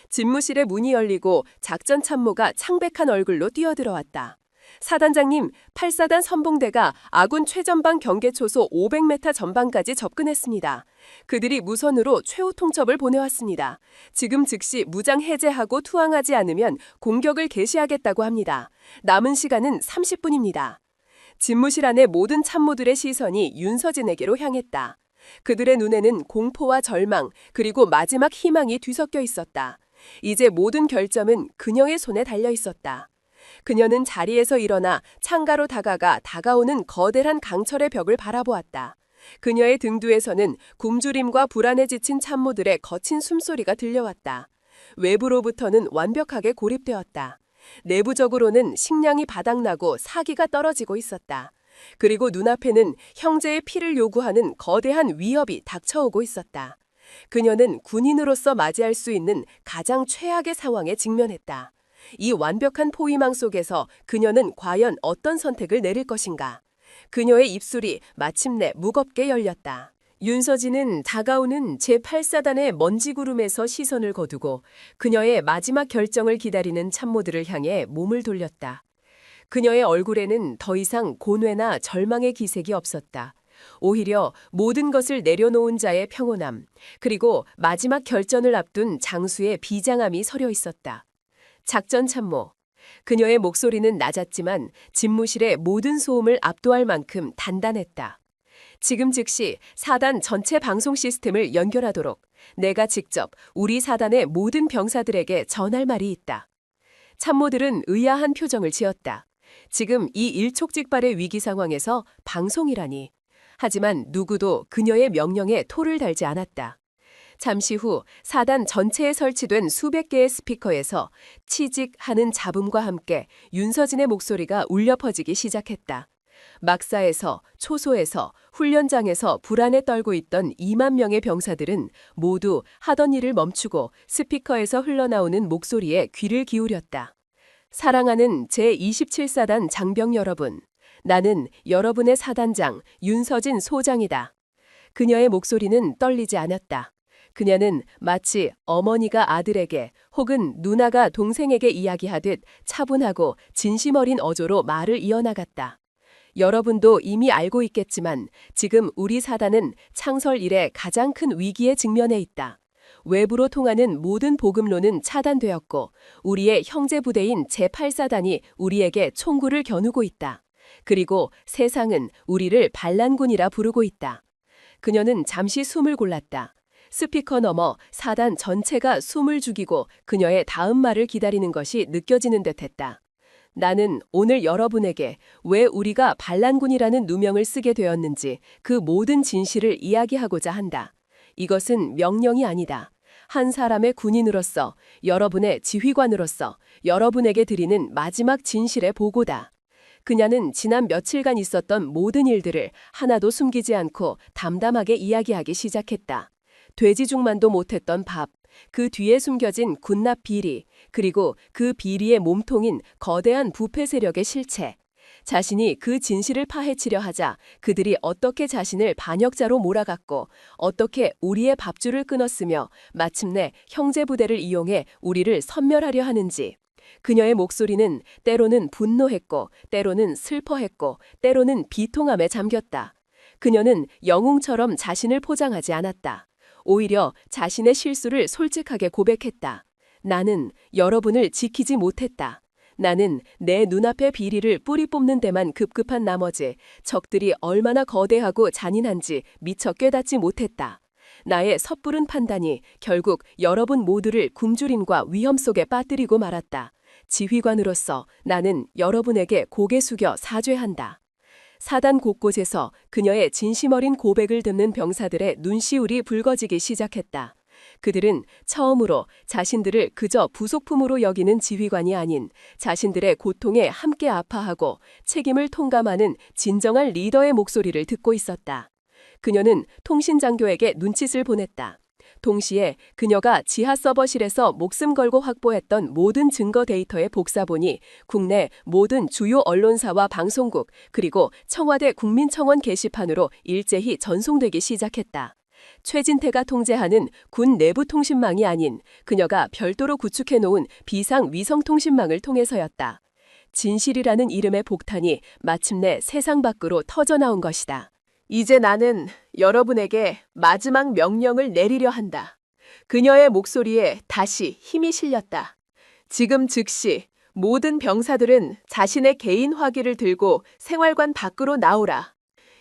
집무실에 문이 열리고 작전 참모가 창백한 얼굴로 뛰어들어왔다. 사단장님, 8사단 선봉대가 아군 최전방 경계 초소 500m 전방까지 접근했습니다. 그들이 무선으로 최후 통첩을 보내왔습니다. 지금 즉시 무장 해제하고 투항하지 않으면 공격을 개시하겠다고 합니다. 남은 시간은 30분입니다. 집무실 안의 모든 참모들의 시선이 윤서진에게로 향했다. 그들의 눈에는 공포와 절망, 그리고 마지막 희망이 뒤섞여 있었다. 이제 모든 결점은 그녀의 손에 달려 있었다. 그녀는 자리에서 일어나 창가로 다가오는 거대한 강철의 벽을 바라보았다. 그녀의 등 뒤에서는 굶주림과 불안에 지친 참모들의 거친 숨소리가 들려왔다. 외부로부터는 완벽하게 고립되었다. 내부적으로는 식량이 바닥나고 사기가 떨어지고 있었다. 그리고 눈앞에는 형제의 피를 요구하는 거대한 위협이 닥쳐오고 있었다. 그녀는 군인으로서 맞이할 수 있는 가장 최악의 상황에 직면했다. 이 완벽한 포위망 속에서 그녀는 과연 어떤 선택을 내릴 것인가? 그녀의 입술이 마침내 무겁게 열렸다. 윤서진은 다가오는 제8사단의 먼지구름에서 시선을 거두고 그녀의 마지막 결정을 기다리는 참모들을 향해 몸을 돌렸다. 그녀의 얼굴에는 더 이상 곤괴나 절망의 기색이 없었다. 오히려 모든 것을 내려놓은 자의 평온함, 그리고 마지막 결전을 앞둔 장수의 비장함이 서려 있었다. 작전 참모. 그녀의 목소리는 낮았지만 집무실의 모든 소음을 압도할 만큼 단단했다. 지금 즉시 사단 전체 방송 시스템을 연결하도록 내가 직접 우리 사단의 모든 병사들에게 전할 말이 있다. 참모들은 의아한 표정을 지었다. 지금 이 일촉즉발의 위기 상황에서 방송이라니. 하지만 누구도 그녀의 명령에 토를 달지 않았다. 잠시 후 사단 전체에 설치된 수백 개의 스피커에서 치직하는 잡음과 함께 윤서진의 목소리가 울려 퍼지기 시작했다. 막사에서, 초소에서, 훈련장에서 불안에 떨고 있던 2만 명의 병사들은 모두 하던 일을 멈추고 스피커에서 흘러나오는 목소리에 귀를 기울였다. 사랑하는 제27사단 장병 여러분, 나는 여러분의 사단장 윤서진 소장이다. 그녀의 목소리는 떨리지 않았다. 그녀는 마치 어머니가 아들에게 혹은 누나가 동생에게 이야기하듯 차분하고 진심 어린 어조로 말을 이어나갔다. 여러분도 이미 알고 있겠지만 지금 우리 사단은 창설 이래 가장 큰 위기에 직면해 있다. 외부로 통하는 모든 보급로는 차단되었고 우리의 형제 부대인 제8사단이 우리에게 총구를 겨누고 있다. 그리고 세상은 우리를 반란군이라 부르고 있다. 그녀는 잠시 숨을 골랐다. 스피커 너머 사단 전체가 숨을 죽이고 그녀의 다음 말을 기다리는 것이 느껴지는 듯했다. 나는 오늘 여러분에게 왜 우리가 반란군이라는 누명을 쓰게 되었는지 그 모든 진실을 이야기하고자 한다. 이것은 명령이 아니다. 한 사람의 군인으로서, 여러분의 지휘관으로서 여러분에게 드리는 마지막 진실의 보고다. 그녀는 지난 며칠간 있었던 모든 일들을 하나도 숨기지 않고 담담하게 이야기하기 시작했다. 돼지죽만도 못했던 밥, 그 뒤에 숨겨진 군납 비리, 그리고 그 비리의 몸통인 거대한 부패 세력의 실체. 자신이 그 진실을 파헤치려 하자 그들이 어떻게 자신을 반역자로 몰아갔고 어떻게 우리의 밥줄을 끊었으며 마침내 형제 부대를 이용해 우리를 섬멸하려 하는지. 그녀의 목소리는 때로는 분노했고 때로는 슬퍼했고 때로는 비통함에 잠겼다. 그녀는 영웅처럼 자신을 포장하지 않았다. 오히려 자신의 실수를 솔직하게 고백했다. 나는 여러분을 지키지 못했다. 나는 내 눈앞의 비리를 뿌리 뽑는 데만 급급한 나머지 적들이 얼마나 거대하고 잔인한지 미처 깨닫지 못했다. 나의 섣부른 판단이 결국 여러분 모두를 굶주림과 위험 속에 빠뜨리고 말았다. 지휘관으로서 나는 여러분에게 고개 숙여 사죄한다. 사단 곳곳에서 그녀의 진심 어린 고백을 듣는 병사들의 눈시울이 붉어지기 시작했다. 그들은 처음으로 자신들을 그저 부속품으로 여기는 지휘관이 아닌 자신들의 고통에 함께 아파하고 책임을 통감하는 진정한 리더의 목소리를 듣고 있었다. 그녀는 통신장교에게 눈짓을 보냈다. 동시에 그녀가 지하 서버실에서 목숨 걸고 확보했던 모든 증거 데이터의 복사본이 국내 모든 주요 언론사와 방송국 그리고 청와대 국민청원 게시판으로 일제히 전송되기 시작했다. 최진태가 통제하는 군 내부 통신망이 아닌 그녀가 별도로 구축해놓은 비상 위성통신망을 통해서였다. 진실이라는 이름의 폭탄이 마침내 세상 밖으로 터져나온 것이다. 이제 나는 여러분에게 마지막 명령을 내리려 한다. 그녀의 목소리에 다시 힘이 실렸다. 지금 즉시 모든 병사들은 자신의 개인 화기를 들고 생활관 밖으로 나오라.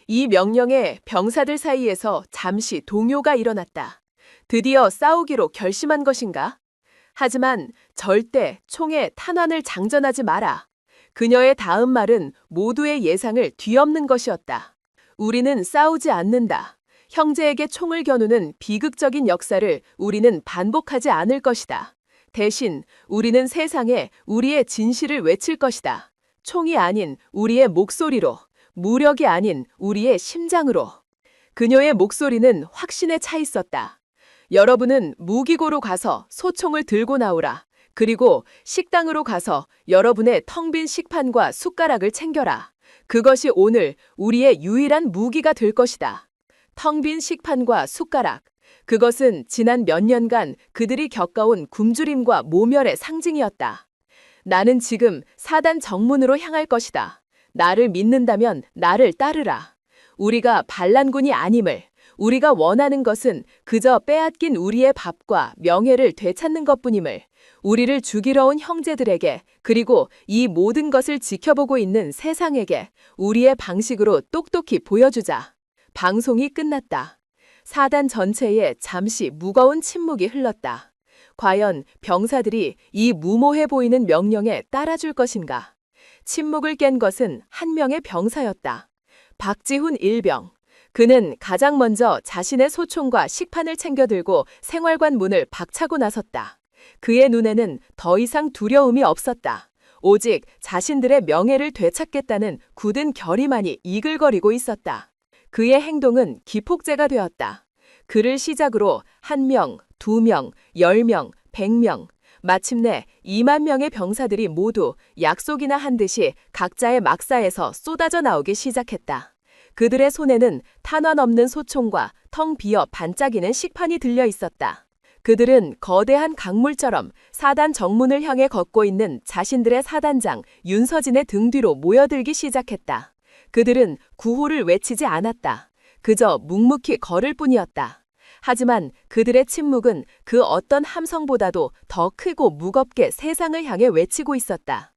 이 명령에 병사들 사이에서 잠시 동요가 일어났다. 드디어 싸우기로 결심한 것인가? 하지만 절대 총에 탄환을 장전하지 마라. 그녀의 다음 말은 모두의 예상을 뒤엎는 것이었다. 우리는 싸우지 않는다. 형제에게 총을 겨누는 비극적인 역사를 우리는 반복하지 않을 것이다. 대신 우리는 세상에 우리의 진실을 외칠 것이다. 총이 아닌 우리의 목소리로, 무력이 아닌 우리의 심장으로. 그녀의 목소리는 확신에 차 있었다. 여러분은 무기고로 가서 소총을 들고 나오라. 그리고 식당으로 가서 여러분의 텅 빈 식판과 숟가락을 챙겨라. 그것이 오늘 우리의 유일한 무기가 될 것이다. 텅 빈 식판과 숟가락. 그것은 지난 몇 년간 그들이 겪어온 굶주림과 모멸의 상징이었다. 나는 지금 사단 정문으로 향할 것이다. 나를 믿는다면 나를 따르라. 우리가 반란군이 아님을, 우리가 원하는 것은 그저 빼앗긴 우리의 밥과 명예를 되찾는 것뿐임을, 우리를 죽이러 온 형제들에게 그리고 이 모든 것을 지켜보고 있는 세상에게 우리의 방식으로 똑똑히 보여주자. 방송이 끝났다. 사단 전체에 잠시 무거운 침묵이 흘렀다. 과연 병사들이 이 무모해 보이는 명령에 따라줄 것인가? 침묵을 깬 것은 한 명의 병사였다. 박지훈 일병. 그는 가장 먼저 자신의 소총과 식판을 챙겨 들고 생활관 문을 박차고 나섰다. 그의 눈에는 더 이상 두려움이 없었다. 오직 자신들의 명예를 되찾겠다는 굳은 결의만이 이글거리고 있었다. 그의 행동은 기폭제가 되었다. 그를 시작으로 1명, 2명, 10명, 100명, 마침내 2만 명의 병사들이 모두 약속이나 한 듯이 각자의 막사에서 쏟아져 나오기 시작했다. 그들의 손에는 탄환 없는 소총과 텅 비어 반짝이는 식판이 들려 있었다. 그들은 거대한 강물처럼 사단 정문을 향해 걷고 있는 자신들의 사단장 윤서진의 등 뒤로 모여들기 시작했다. 그들은 구호를 외치지 않았다. 그저 묵묵히 걸을 뿐이었다. 하지만 그들의 침묵은 그 어떤 함성보다도 더 크고 무겁게 세상을 향해 외치고 있었다.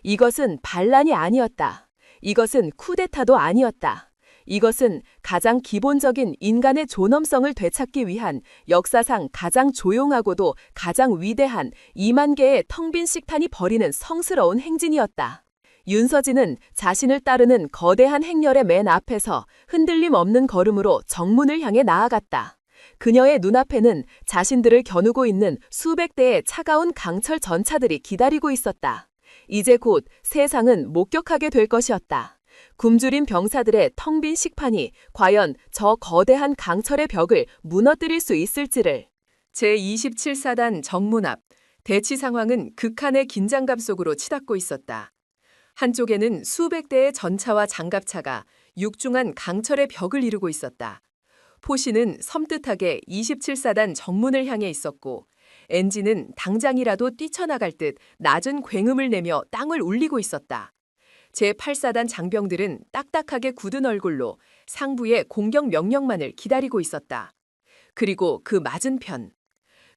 이것은 반란이 아니었다. 이것은 쿠데타도 아니었다. 이것은 가장 기본적인 인간의 존엄성을 되찾기 위한 역사상 가장 조용하고도 가장 위대한 2만 개의 텅 빈 식판이 벌이는 성스러운 행진이었다. 윤서진은 자신을 따르는 거대한 행렬의 맨 앞에서 흔들림 없는 걸음으로 정문을 향해 나아갔다. 그녀의 눈앞에는 자신들을 겨누고 있는 수백 대의 차가운 강철 전차들이 기다리고 있었다. 이제 곧 세상은 목격하게 될 것이었다. 굶주린 병사들의 텅 빈 식판이 과연 저 거대한 강철의 벽을 무너뜨릴 수 있을지를. 제27사단 정문 앞, 대치 상황은 극한의 긴장감 속으로 치닫고 있었다. 한쪽에는 수백 대의 전차와 장갑차가 육중한 강철의 벽을 이루고 있었다. 포시는 섬뜩하게 27사단 정문을 향해 있었고 엔진은 당장이라도 뛰쳐나갈 듯 낮은 굉음을 내며 땅을 울리고 있었다. 제8사단 장병들은 딱딱하게 굳은 얼굴로 상부의 공격 명령만을 기다리고 있었다. 그리고 그 맞은편.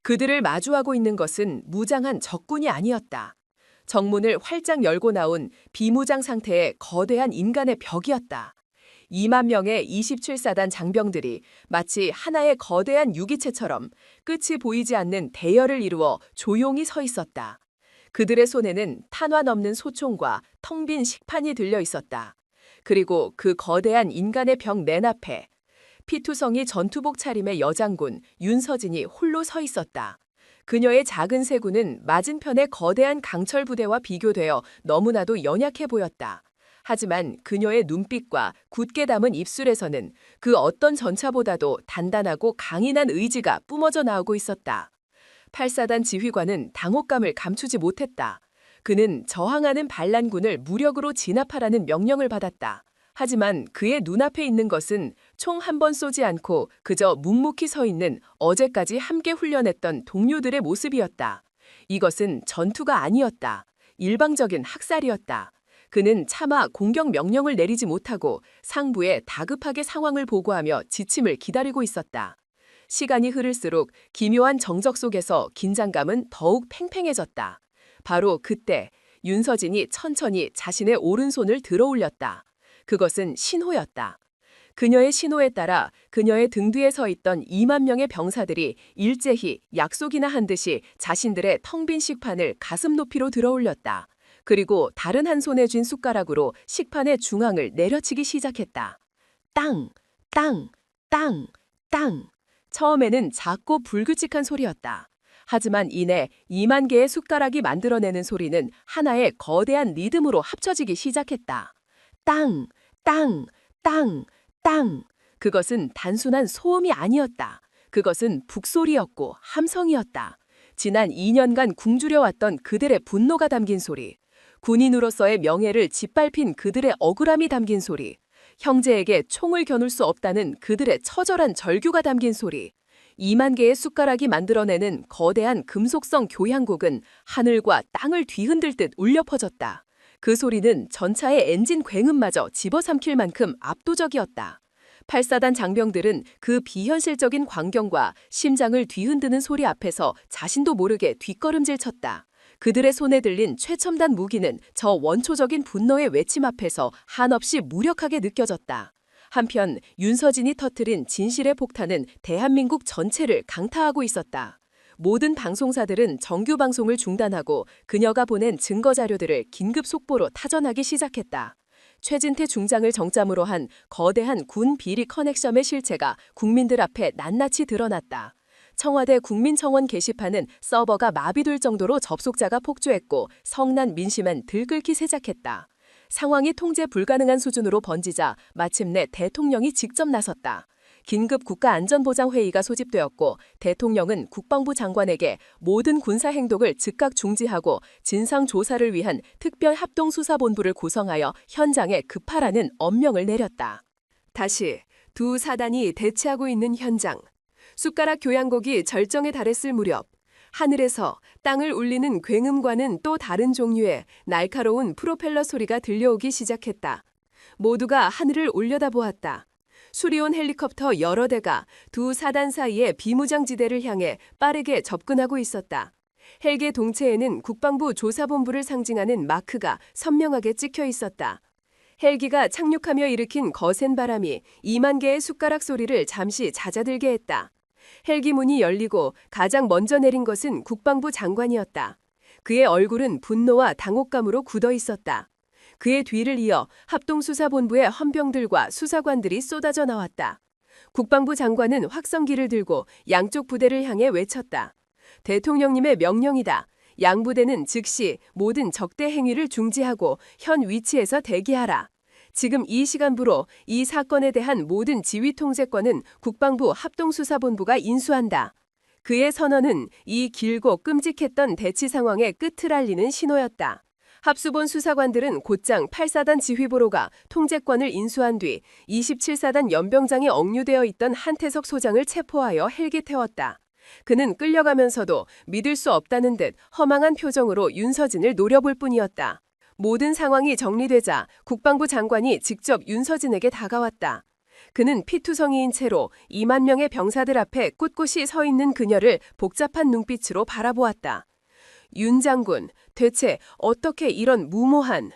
그들을 마주하고 있는 것은 무장한 적군이 아니었다. 정문을 활짝 열고 나온 비무장 상태의 거대한 인간의 벽이었다. 2만 명의 27사단 장병들이 마치 하나의 거대한 유기체처럼 끝이 보이지 않는 대열을 이루어 조용히 서 있었다. 그들의 손에는 탄환 없는 소총과 텅 빈 식판이 들려 있었다. 그리고 그 거대한 인간의 벽 맨 앞에 피투성이 전투복 차림의 여장군 윤서진이 홀로 서 있었다. 그녀의 작은 세군은 맞은편의 거대한 강철 부대와 비교되어 너무나도 연약해 보였다. 하지만 그녀의 눈빛과 굳게 담은 입술에서는 그 어떤 전차보다도 단단하고 강인한 의지가 뿜어져 나오고 있었다. 8사단 지휘관은 당혹감을 감추지 못했다. 그는 저항하는 반란군을 무력으로 진압하라는 명령을 받았다. 하지만 그의 눈앞에 있는 것은 총 한 번 쏘지 않고 그저 묵묵히 서 있는 어제까지 함께 훈련했던 동료들의 모습이었다. 이것은 전투가 아니었다. 일방적인 학살이었다. 그는 차마 공격 명령을 내리지 못하고 상부에 다급하게 상황을 보고하며 지침을 기다리고 있었다. 시간이 흐를수록 기묘한 정적 속에서 긴장감은 더욱 팽팽해졌다. 바로 그때 윤서진이 천천히 자신의 오른손을 들어 올렸다. 그것은 신호였다. 그녀의 신호에 따라 그녀의 등 뒤에 서 있던 2만 명의 병사들이 일제히 약속이나 한 듯이 자신들의 텅 빈 식판을 가슴 높이로 들어 올렸다. 그리고 다른 한 손에 쥔 숟가락으로 식판의 중앙을 내려치기 시작했다. 땅, 땅, 땅, 땅. 처음에는 작고 불규칙한 소리였다. 하지만 이내 2만 개의 숟가락이 만들어내는 소리는 하나의 거대한 리듬으로 합쳐지기 시작했다. 땅, 땅, 땅, 땅. 그것은 단순한 소음이 아니었다. 그것은 북소리였고 함성이었다. 지난 2년간 굶주려왔던 그들의 분노가 담긴 소리. 군인으로서의 명예를 짓밟힌 그들의 억울함이 담긴 소리. 형제에게 총을 겨눌 수 없다는 그들의 처절한 절규가 담긴 소리. 2만 개의 숟가락이 만들어내는 거대한 금속성 교향곡은 하늘과 땅을 뒤흔들 듯 울려 퍼졌다. 그 소리는 전차의 엔진 굉음마저 집어삼킬 만큼 압도적이었다. 8사단 장병들은 그 비현실적인 광경과 심장을 뒤흔드는 소리 앞에서 자신도 모르게 뒷걸음질 쳤다. 그들의 손에 들린 최첨단 무기는 저 원초적인 분노의 외침 앞에서 한없이 무력하게 느껴졌다. 한편 윤서진이 터뜨린 진실의 폭탄은 대한민국 전체를 강타하고 있었다. 모든 방송사들은 정규 방송을 중단하고 그녀가 보낸 증거 자료들을 긴급 속보로 타전하기 시작했다. 최진태 중장을 정점으로 한 거대한 군 비리 커넥션의 실체가 국민들 앞에 낱낱이 드러났다. 청와대 국민청원 게시판은 서버가 마비될 정도로 접속자가 폭주했고 성난 민심은 들끓기 시작했다. 상황이 통제 불가능한 수준으로 번지자 마침내 대통령이 직접 나섰다. 긴급 국가안전보장회의가 소집되었고 대통령은 국방부 장관에게 모든 군사행동을 즉각 중지하고 진상조사를 위한 특별합동수사본부를 구성하여 현장에 급파라는 엄명을 내렸다. 다시 두 사단이 대치하고 있는 현장. 숟가락 교향곡이 절정에 달했을 무렵 하늘에서 땅을 울리는 굉음과는 또 다른 종류의 날카로운 프로펠러 소리가 들려오기 시작했다. 모두가 하늘을 올려다보았다. 수리온 헬리콥터 여러 대가 두 사단 사이의 비무장지대를 향해 빠르게 접근하고 있었다. 헬기 동체에는 국방부 조사본부를 상징하는 마크가 선명하게 찍혀 있었다. 헬기가 착륙하며 일으킨 거센 바람이 2만 개의 숟가락 소리를 잠시 잦아들게 했다. 헬기 문이 열리고 가장 먼저 내린 것은 국방부 장관이었다. 그의 얼굴은 분노와 당혹감으로 굳어 있었다. 그의 뒤를 이어 합동수사본부의 헌병들과 수사관들이 쏟아져 나왔다. 국방부 장관은 확성기를 들고 양쪽 부대를 향해 외쳤다. 대통령님의 명령이다. 양 부대는 즉시 모든 적대 행위를 중지하고 현 위치에서 대기하라. 지금 이 시간부로 이 사건에 대한 모든 지휘 통제권은 국방부 합동수사본부가 인수한다. 그의 선언은 이 길고 끔찍했던 대치 상황의 끝을 알리는 신호였다. 합수본 수사관들은 곧장 8사단 지휘부로가 통제권을 인수한 뒤 27사단 연병장에 억류되어 있던 한태석 소장을 체포하여 헬기 태웠다. 그는 끌려가면서도 믿을 수 없다는 듯 허망한 표정으로 윤서진을 노려볼 뿐이었다. 모든 상황이 정리되자 국방부 장관이 직접 윤서진에게 다가왔다. 그는 피투성이인 채로 2만 명의 병사들 앞에 꿋꿋이 서 있는 그녀를 복잡한 눈빛으로 바라보았다. 윤 장군, 대체 어떻게 이런 무모한...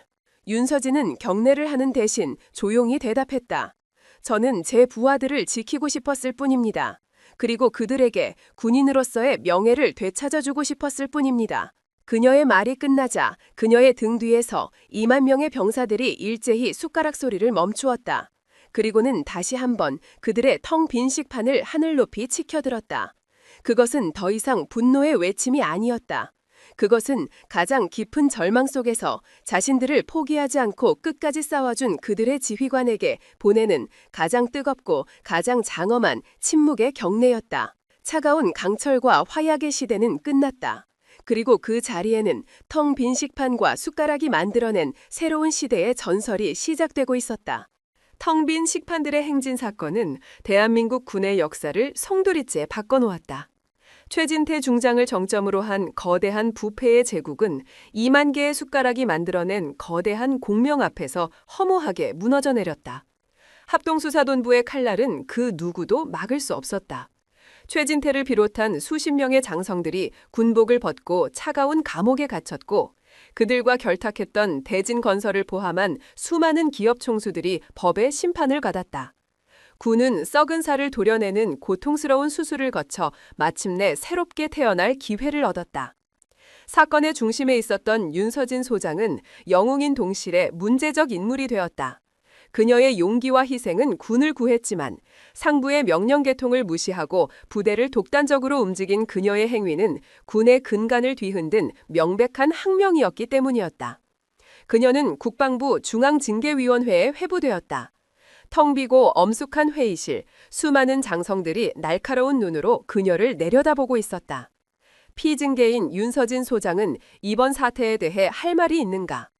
윤서진은 경례를 하는 대신 조용히 대답했다. 저는 제 부하들을 지키고 싶었을 뿐입니다. 그리고 그들에게 군인으로서의 명예를 되찾아주고 싶었을 뿐입니다. 그녀의 말이 끝나자 그녀의 등 뒤에서 2만 명의 병사들이 일제히 숟가락 소리를 멈추었다. 그리고는 다시 한번 그들의 텅 빈 식판을 하늘 높이 치켜들었다. 그것은 더 이상 분노의 외침이 아니었다. 그것은 가장 깊은 절망 속에서 자신들을 포기하지 않고 끝까지 싸워준 그들의 지휘관에게 보내는 가장 뜨겁고 가장 장엄한 침묵의 경례였다. 차가운 강철과 화약의 시대는 끝났다. 그리고 그 자리에는 텅 빈 식판과 숟가락이 만들어낸 새로운 시대의 전설이 시작되고 있었다. 텅 빈 식판들의 행진 사건은 대한민국 군의 역사를 송두리째 바꿔놓았다. 최진태 중장을 정점으로 한 거대한 부패의 제국은 2만 개의 숟가락이 만들어낸 거대한 공명 앞에서 허무하게 무너져 내렸다. 합동수사본부의 칼날은 그 누구도 막을 수 없었다. 최진태를 비롯한 수십 명의 장성들이 군복을 벗고 차가운 감옥에 갇혔고 그들과 결탁했던 대진건설을 포함한 수많은 기업 총수들이 법의 심판을 받았다. 군은 썩은 살을 도려내는 고통스러운 수술을 거쳐 마침내 새롭게 태어날 기회를 얻었다. 사건의 중심에 있었던 윤서진 소장은 영웅인 동실의 문제적 인물이 되었다. 그녀의 용기와 희생은 군을 구했지만 상부의 명령 계통을 무시하고 부대를 독단적으로 움직인 그녀의 행위는 군의 근간을 뒤흔든 명백한 항명이었기 때문이었다. 그녀는 국방부 중앙징계위원회에 회부되었다. 텅 비고 엄숙한 회의실, 수많은 장성들이 날카로운 눈으로 그녀를 내려다보고 있었다. 피징계인 윤서진 소장은 이번 사태에 대해 할 말이 있는가?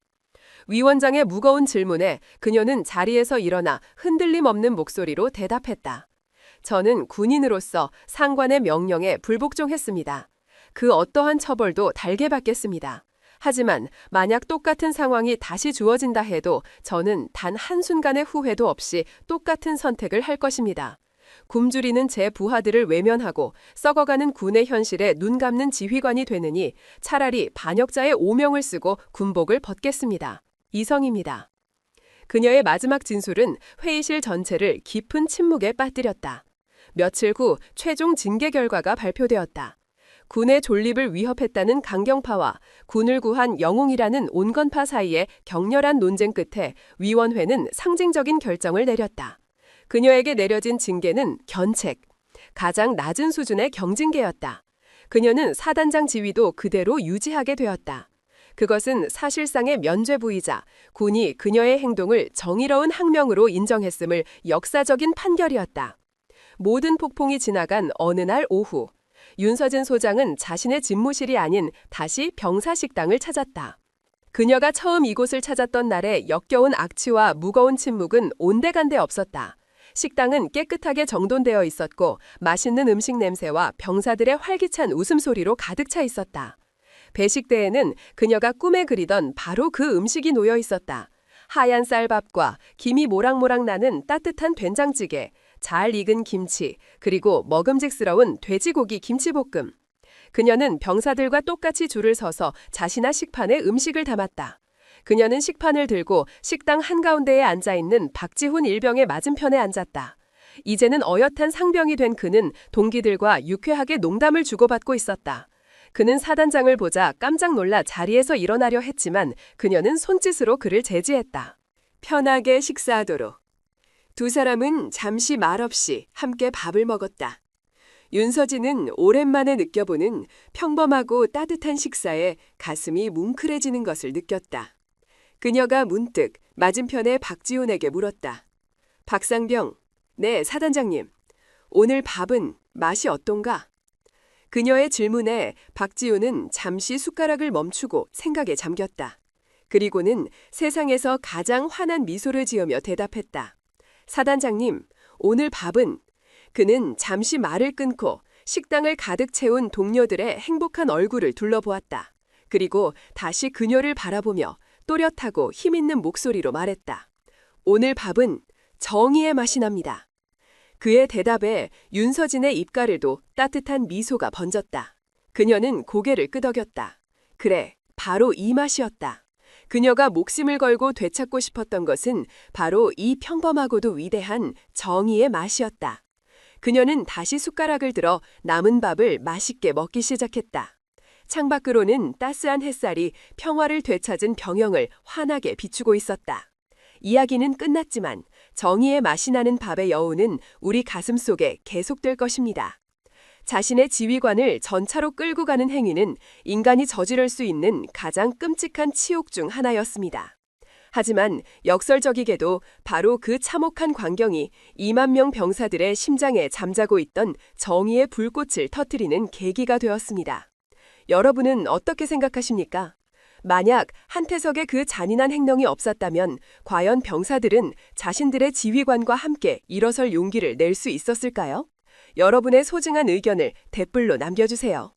위원장의 무거운 질문에 그녀는 자리에서 일어나 흔들림 없는 목소리로 대답했다. 저는 군인으로서 상관의 명령에 불복종했습니다. 그 어떠한 처벌도 달게 받겠습니다. 하지만 만약 똑같은 상황이 다시 주어진다 해도 저는 단 한순간의 후회도 없이 똑같은 선택을 할 것입니다. 굶주리는 제 부하들을 외면하고 썩어가는 군의 현실에 눈 감는 지휘관이 되느니 차라리 반역자의 오명을 쓰고 군복을 벗겠습니다. 이성입니다. 그녀의 마지막 진술은 회의실 전체를 깊은 침묵에 빠뜨렸다. 며칠 후 최종 징계 결과가 발표되었다. 군의 존립을 위협했다는 강경파와 군을 구한 영웅이라는 온건파 사이의 격렬한 논쟁 끝에 위원회는 상징적인 결정을 내렸다. 그녀에게 내려진 징계는 견책, 가장 낮은 수준의 경징계였다. 그녀는 사단장 지위도 그대로 유지하게 되었다. 그것은 사실상의 면죄부이자 군이 그녀의 행동을 정의로운 항명으로 인정했음을 역사적인 판결이었다. 모든 폭풍이 지나간 어느 날 오후, 윤서진 소장은 자신의 집무실이 아닌 다시 병사식당을 찾았다. 그녀가 처음 이곳을 찾았던 날의 역겨운 악취와 무거운 침묵은 온데간데 없었다. 식당은 깨끗하게 정돈되어 있었고 맛있는 음식 냄새와 병사들의 활기찬 웃음소리로 가득 차 있었다. 배식대에는 그녀가 꿈에 그리던 바로 그 음식이 놓여 있었다. 하얀 쌀밥과 김이 모락모락 나는 따뜻한 된장찌개, 잘 익은 김치, 그리고 먹음직스러운 돼지고기 김치볶음. 그녀는 병사들과 똑같이 줄을 서서 자신의 식판에 음식을 담았다. 그녀는 식판을 들고 식당 한가운데에 앉아있는 박지훈 일병의 맞은편에 앉았다. 이제는 어엿한 상병이 된 그는 동기들과 유쾌하게 농담을 주고받고 있었다. 그는 사단장을 보자 깜짝 놀라 자리에서 일어나려 했지만 그녀는 손짓으로 그를 제지했다. 편하게 식사하도록. 두 사람은 잠시 말없이 함께 밥을 먹었다. 윤서진은 오랜만에 느껴보는 평범하고 따뜻한 식사에 가슴이 뭉클해지는 것을 느꼈다. 그녀가 문득 맞은편의 박지훈에게 물었다. 박상병, 네, 사단장님. 오늘 밥은 맛이 어떤가? 그녀의 질문에 박지훈은 잠시 숟가락을 멈추고 생각에 잠겼다. 그리고는 세상에서 가장 환한 미소를 지으며 대답했다. 사단장님, 오늘 밥은... 그는 잠시 말을 끊고 식당을 가득 채운 동료들의 행복한 얼굴을 둘러보았다. 그리고 다시 그녀를 바라보며 또렷하고 힘있는 목소리로 말했다. 오늘 밥은 정의의 맛이 납니다. 그의 대답에 윤서진의 입가에도 따뜻한 미소가 번졌다. 그녀는 고개를 끄덕였다. 그래, 바로 이 맛이었다. 그녀가 목숨을 걸고 되찾고 싶었던 것은 바로 이 평범하고도 위대한 정의의 맛이었다. 그녀는 다시 숟가락을 들어 남은 밥을 맛있게 먹기 시작했다. 창밖으로는 따스한 햇살이 평화를 되찾은 병영을 환하게 비추고 있었다. 이야기는 끝났지만 정의의 맛이 나는 밥의 여운은 우리 가슴 속에 계속될 것입니다. 자신의 지휘관을 전차로 끌고 가는 행위는 인간이 저지를 수 있는 가장 끔찍한 치욕 중 하나였습니다. 하지만 역설적이게도 바로 그 참혹한 광경이 2만 명 병사들의 심장에 잠자고 있던 정의의 불꽃을 터뜨리는 계기가 되었습니다. 여러분은 어떻게 생각하십니까? 만약 한태석의 그 잔인한 행동이 없었다면 과연 병사들은 자신들의 지휘관과 함께 일어설 용기를 낼 수 있었을까요? 여러분의 소중한 의견을 댓글로 남겨주세요.